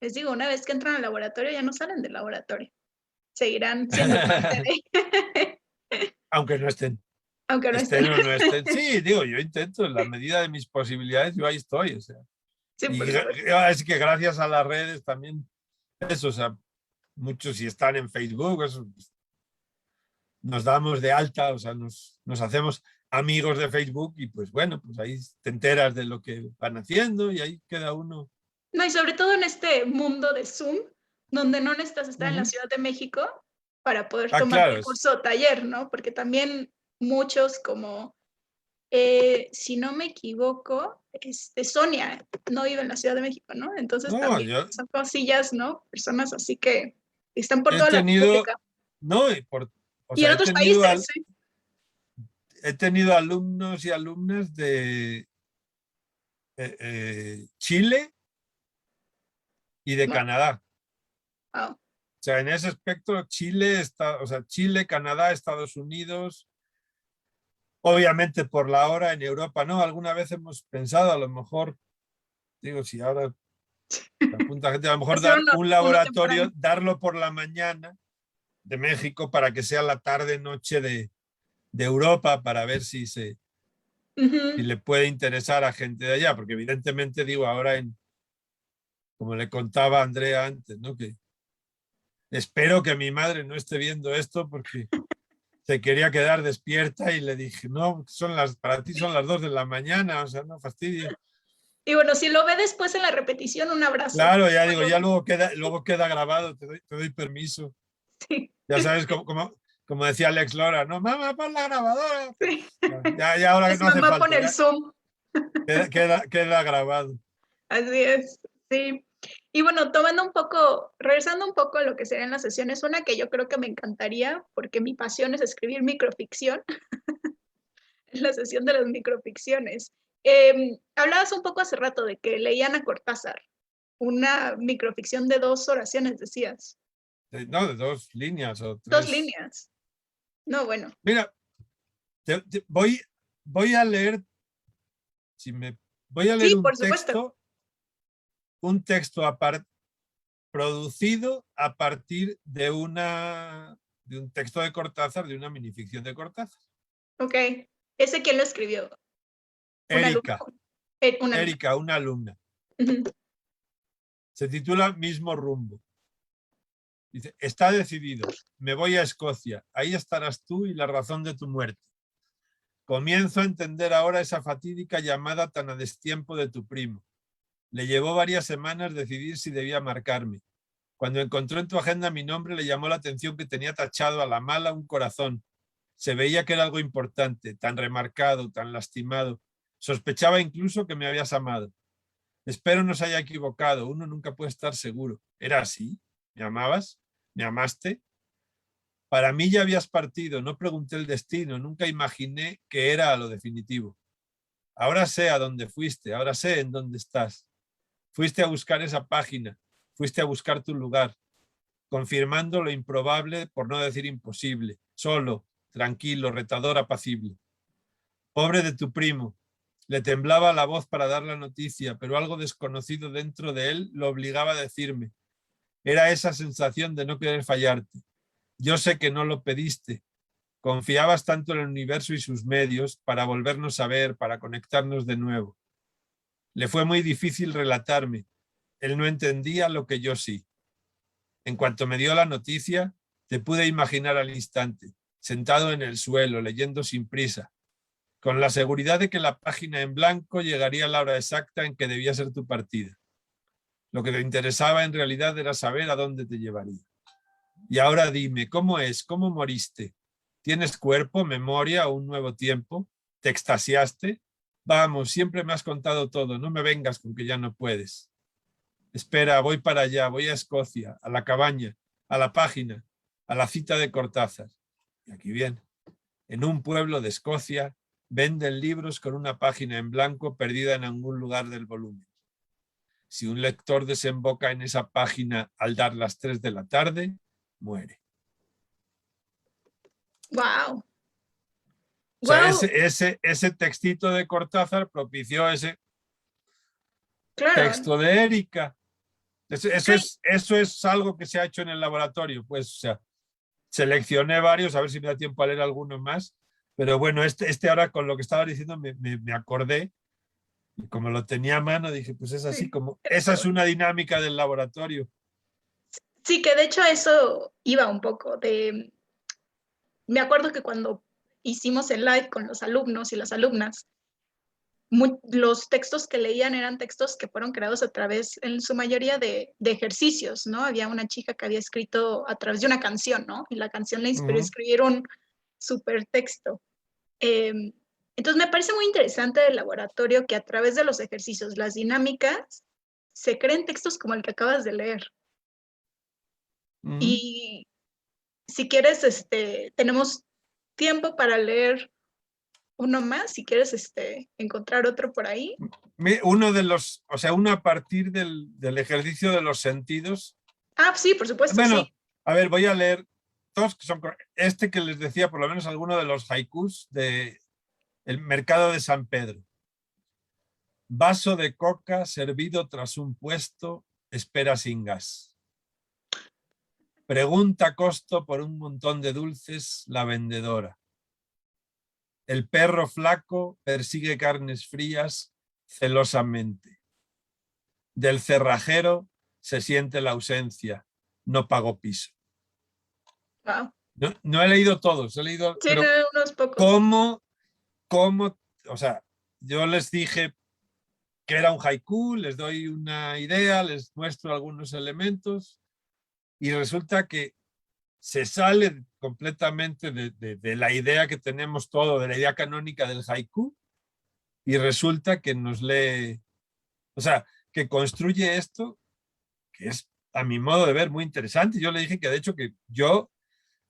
Les digo, una vez que entran al laboratorio ya no salen del laboratorio. Seguirán siendo parte de, Aunque no estén, aunque no estén. estén o no estén. Sí, digo, yo intento, en la medida de mis posibilidades, yo ahí estoy. O sea. Sí, Y por supuesto. es que gracias a las redes también, eso, o sea, muchos si están en Facebook, eso, pues, nos damos de alta, o sea, nos hacemos. amigos de Facebook y pues bueno, pues ahí te enteras de lo que van haciendo y ahí queda uno. No, y sobre todo en este mundo de Zoom, donde no necesitas estar en la Ujú. Ciudad de México para poder Ah, tomar claro, el curso o taller, ¿no? Porque también muchos como, si no me equivoco, Sonia no vive en la Ciudad de México, ¿no? Entonces no, también yo son cosillas, ¿no? Personas así que están por he toda la tenido, República. no, o Y en sea, otros países, sí. he tenido alumnos y alumnas de Chile y de Wow. Canadá. Wow. O sea, en ese espectro, Chile está, o sea, Chile, Canadá, Estados Unidos, obviamente por la hora en Europa, ¿no? Alguna vez hemos pensado, a lo mejor, digo, si ahora se apunta gente, a lo mejor Hacer dar un uno temporal. laboratorio, darlo por la mañana de México para que sea la tarde, noche de Europa, para ver si Ujú. le puede interesar a gente de allá, porque evidentemente digo ahora como le contaba a Andrea antes, ¿no? Que espero que mi madre no esté viendo esto porque se quería quedar despierta y le dije, no, para ti son las 2 de la mañana, o sea, no fastidies. Y bueno, si lo ve después en la repetición, un abrazo. Claro, ya digo, ya luego queda grabado, te doy permiso. Sí, Ya sabes, como decía Alex Lora, no, mamá, pon la grabadora. sí. Ya ahora Es no hace mamá falta, pon el ya Zoom. queda grabado. Así es, sí. Y bueno, regresando un poco a lo que serían las sesiones, una que yo creo que me encantaría, porque mi pasión es escribir microficción, es la sesión de las microficciones. Hablabas un poco hace rato de que leían a Cortázar, una microficción de 2 oraciones, decías. No, de 2 líneas o 3. 2 líneas. No, bueno. Mira, voy a leer, si me, voy a leer Sí, por supuesto. un texto producido a partir de un texto de Cortázar, de una minificción de Cortázar. Ok. ¿Ese quién lo escribió? ¿Un alumno? Erika, Una alumna. Erika, una alumna. Ujú. Se titula Mismo rumbo. Dice, está decidido, me voy a Escocia, ahí estarás tú y la razón de tu muerte. Comienzo a entender ahora esa fatídica llamada tan a destiempo de tu primo. Le llevó varias semanas decidir si debía marcarme. Cuando encontró en tu agenda mi nombre, le llamó la atención que tenía tachado a la mala un corazón. Se veía que era algo importante, tan remarcado, tan lastimado. Sospechaba incluso que me habías amado. Espero no se haya equivocado, uno nunca puede estar seguro. ¿Era así? ¿Me amabas? ¿Me amaste? Para mí ya habías partido, no pregunté el destino, nunca imaginé que era a lo definitivo. Ahora sé a dónde fuiste, ahora sé en dónde estás. Fuiste a buscar esa página, fuiste a buscar tu lugar, confirmando lo improbable, por no decir imposible, solo, tranquilo, retador, apacible. Pobre de tu primo, le temblaba la voz para dar la noticia, pero algo desconocido dentro de él lo obligaba a decirme. Era esa sensación de no querer fallarte. Yo sé que no lo pediste. Confiabas tanto en el universo y sus medios para volvernos a ver, para conectarnos de nuevo. Le fue muy difícil relatarme. Él no entendía lo que yo sí. En cuanto me dio la noticia, te pude imaginar al instante, sentado en el suelo, leyendo sin prisa, con la seguridad de que la página en blanco llegaría a la hora exacta en que debía ser tu partida. Lo que te interesaba en realidad era saber a dónde te llevaría. Y ahora dime, ¿cómo es? ¿Cómo moriste? ¿Tienes cuerpo, memoria o un nuevo tiempo? ¿Te extasiaste? Vamos, siempre me has contado todo, no me vengas con que ya no puedes. Espera, voy para allá, voy a Escocia, a la cabaña, a la página, a la cita de Cortázar. Y aquí viene. En un pueblo de Escocia venden libros con una página en blanco perdida en algún lugar del volumen. Si un lector desemboca en esa página al dar las 3 de la tarde, muere. Wow. O sea, Wow. ese textito de Cortázar propició ese Claro. texto de Erika. Es que Eso es algo que se ha hecho en el laboratorio. Pues, o sea, seleccioné varios, a ver si me da tiempo a leer alguno más. Pero bueno, este ahora con lo que estaba diciendo me acordé. Y como lo tenía a mano, dije, pues es así, sí, como era esa es todo. una dinámica del laboratorio. Sí, que de hecho eso iba un poco de. Me acuerdo que cuando hicimos el live con los alumnos y las alumnas, los textos que leían eran textos que fueron creados a través, en su mayoría, de ejercicios, ¿no? Había una chica que había escrito a través de una canción, ¿no? Y la canción le inspiró a escribir un súper texto. Entonces me parece muy interesante el laboratorio que a través de los ejercicios, las dinámicas, se creen textos como el que acabas de leer. Y si quieres, tenemos tiempo para leer uno más, si quieres encontrar otro por ahí. Uno de los, o sea, uno a partir del ejercicio de los sentidos. Ah, sí, por supuesto, bueno, sí. A ver, voy a leer todos que son este que les decía, por lo menos alguno de los haikus de El mercado de San Pedro. Vaso de coca servido tras un puesto, espera sin gas. Pregunta costo por un montón de dulces la vendedora. El perro flaco persigue carnes frías celosamente. Del cerrajero se siente la ausencia, no pago piso. Wow. No he leído todos, he leído, Sí, pero no, unos pocos. ¿cómo? O sea, yo les dije que era un haiku, les doy una idea, les muestro algunos elementos y resulta que se sale completamente de la idea que tenemos todo, de la idea canónica del haiku, y resulta que nos lee, o sea, que construye esto, que es a mi modo de ver muy interesante. Yo le dije que de hecho que yo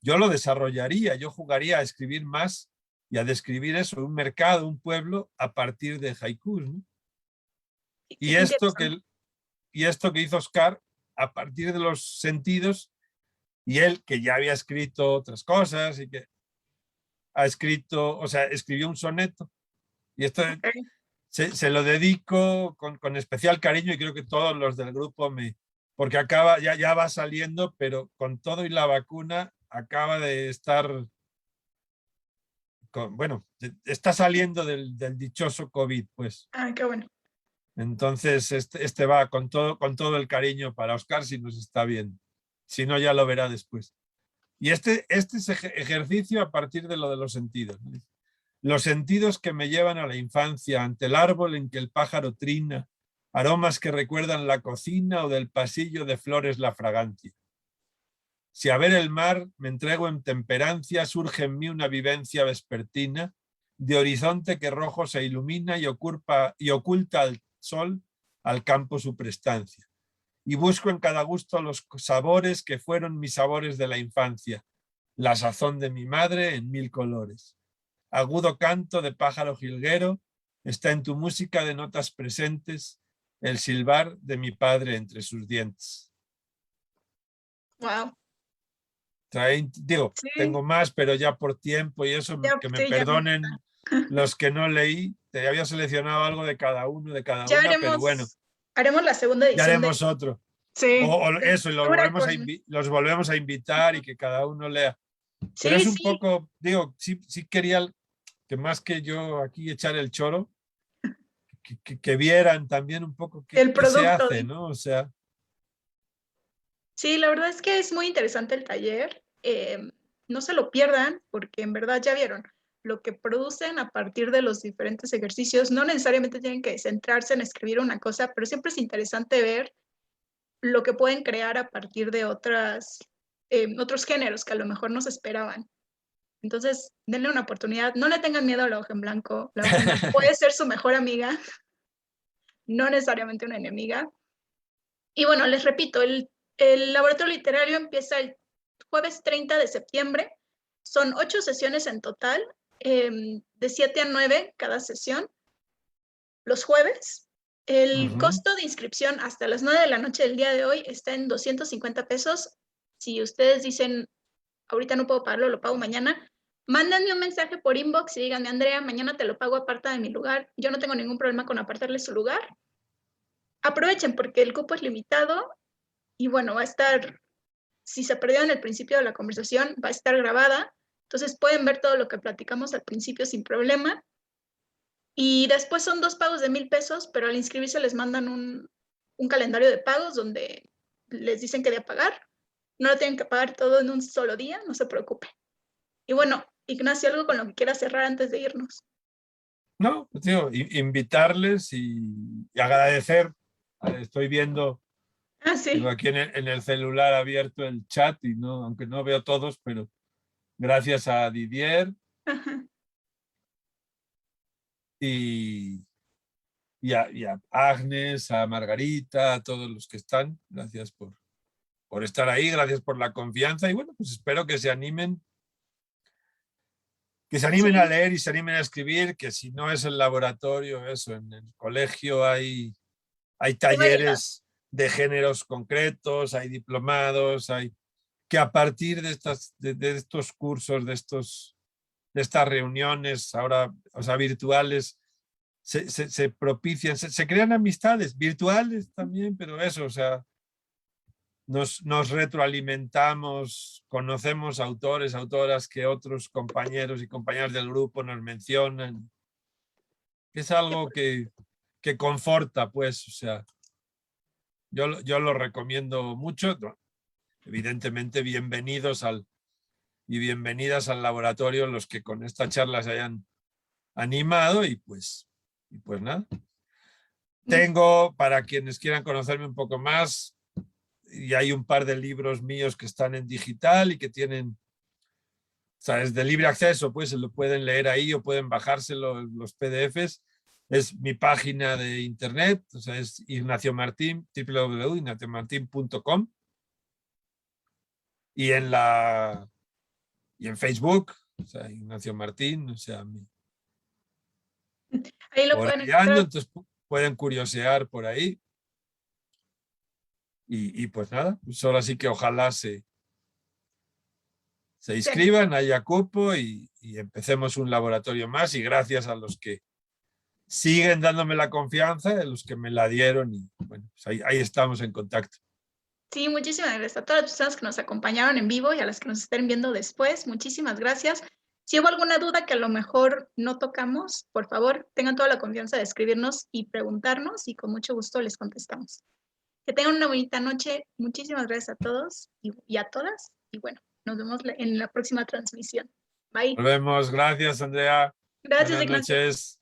lo desarrollaría, yo jugaría a escribir más y a describir eso, un mercado, un pueblo, a partir de haikus, ¿no? Y esto que hizo Oscar, a partir de los sentidos, y él, que ya había escrito otras cosas y que ha escrito, o sea, escribió un soneto. Y esto se lo dedico con especial cariño y creo que todos los del grupo porque acaba, ya va saliendo, pero con todo y la vacuna acaba de estar, bueno, está saliendo del dichoso COVID, pues. Ah, qué bueno. Entonces, este va con todo el cariño para Oscar si nos está viendo. Si no, ya lo verá después. Y este es ejercicio a partir de lo de los sentidos, ¿no? Los sentidos que me llevan a la infancia, ante el árbol en que el pájaro trina, aromas que recuerdan la cocina o del pasillo de flores la fragancia. Si a ver el mar me entrego en temperancia, surge en mí una vivencia vespertina de horizonte que rojo se ilumina y oculta al sol al campo su prestancia. Y busco en cada gusto los sabores que fueron mis sabores de la infancia, la sazón de mi madre en mil colores. Agudo canto de pájaro jilguero, está en tu música de notas presentes, el silbar de mi padre entre sus dientes. Wow. Digo, Sí, tengo más, pero ya por tiempo y eso, ya, que me sí, ya, perdonen los que no leí. Te había seleccionado algo de cada uno, de cada ya una, pero bueno, haremos la segunda ya edición de... haremos otro. Sí, O eso, y con... los volvemos a invitar y que cada uno lea. Pero Sí, es un sí, poco, digo, sí quería que más que yo aquí echar el choro, que vieran también un poco el qué se producto. hace, ¿no? O sea. Sí, la verdad es que es muy interesante el taller. No se lo pierdan porque en verdad ya vieron lo que producen a partir de los diferentes ejercicios. No necesariamente tienen que centrarse en escribir una cosa, pero siempre es interesante ver lo que pueden crear a partir de otros géneros que a lo mejor no se esperaban. Entonces, denle una oportunidad. No le tengan miedo a la hoja en blanco. La hoja en blanco puede ser su mejor amiga, no necesariamente una enemiga. Y bueno, les repito, el laboratorio literario empieza el jueves 30 de septiembre. Son 8 sesiones en total, de 7 a 9 cada sesión, los jueves. El costo de inscripción hasta las 9 de la noche del día de hoy está en 250 pesos. Si ustedes dicen, ahorita no puedo pagarlo, lo pago mañana, mándenme un mensaje por inbox y díganme, Andrea, mañana te lo pago aparta de mi lugar. Yo no tengo ningún problema con apartarle su lugar. Aprovechen porque el cupo es limitado y bueno, va a estar, si se perdió en el principio de la conversación, va a estar grabada. Entonces pueden ver todo lo que platicamos al principio sin problema. Y después son 2 pagos de 1,000 pesos, pero al inscribirse les mandan un calendario de pagos donde les dicen que de pagar. No lo tienen que pagar todo en un solo día, no se preocupen. Y bueno, Ignacio, ¿algo con lo que quieras cerrar antes de irnos? No, pues, tío, invitarles y agradecer. Estoy viendo, Ah, tengo sí. aquí en el celular abierto el chat y no, aunque no veo todos, pero gracias a Didier Ajá. y, y a Agnes, a Margarita, a todos los que están. Gracias por estar ahí, gracias por la confianza y bueno, pues espero que se animen a Sí, leer y se animen a escribir, que si no es el laboratorio, eso, en el colegio hay hay variedad. talleres de géneros concretos, hay diplomados, hay que a partir de estos cursos, de estas reuniones ahora, o sea, virtuales, se propician, se crean amistades virtuales también, pero eso, o sea, nos retroalimentamos, conocemos autores, autoras que otros compañeros y compañeras del grupo nos mencionan. Es algo que conforta, pues, o sea, yo lo recomiendo mucho. Evidentemente, bienvenidos y bienvenidas al laboratorio los que con esta charla se hayan animado y pues nada. Tengo, para quienes quieran conocerme un poco más, y hay un par de libros míos que están en digital y que tienen, o sea, es de libre acceso, pues se lo pueden leer ahí o pueden bajárselo los PDFs. Es mi página de internet, o sea, es Ignacio Martín, www.ignaciomartin.com y y en Facebook, o sea, Ignacio Martín, o sea, Ahí lo por pueden ahí ando, encontrar. entonces pueden curiosear por ahí y pues nada, pues ahora sí que ojalá se Sí. inscriban, haya cupo y empecemos un laboratorio más y gracias a los que siguen dándome la confianza, a los que me la dieron y bueno, pues ahí estamos en contacto. Sí, muchísimas gracias a todas las personas que nos acompañaron en vivo y a las que nos estén viendo después. Muchísimas gracias. Si hubo alguna duda que a lo mejor no tocamos, por favor, tengan toda la confianza de escribirnos y preguntarnos y con mucho gusto les contestamos. Que tengan una bonita noche. Muchísimas gracias a todos y a todas. Y bueno, nos vemos en la próxima transmisión. Bye. Nos vemos, gracias Andrea, Gracias, buenas Ignacio. noches.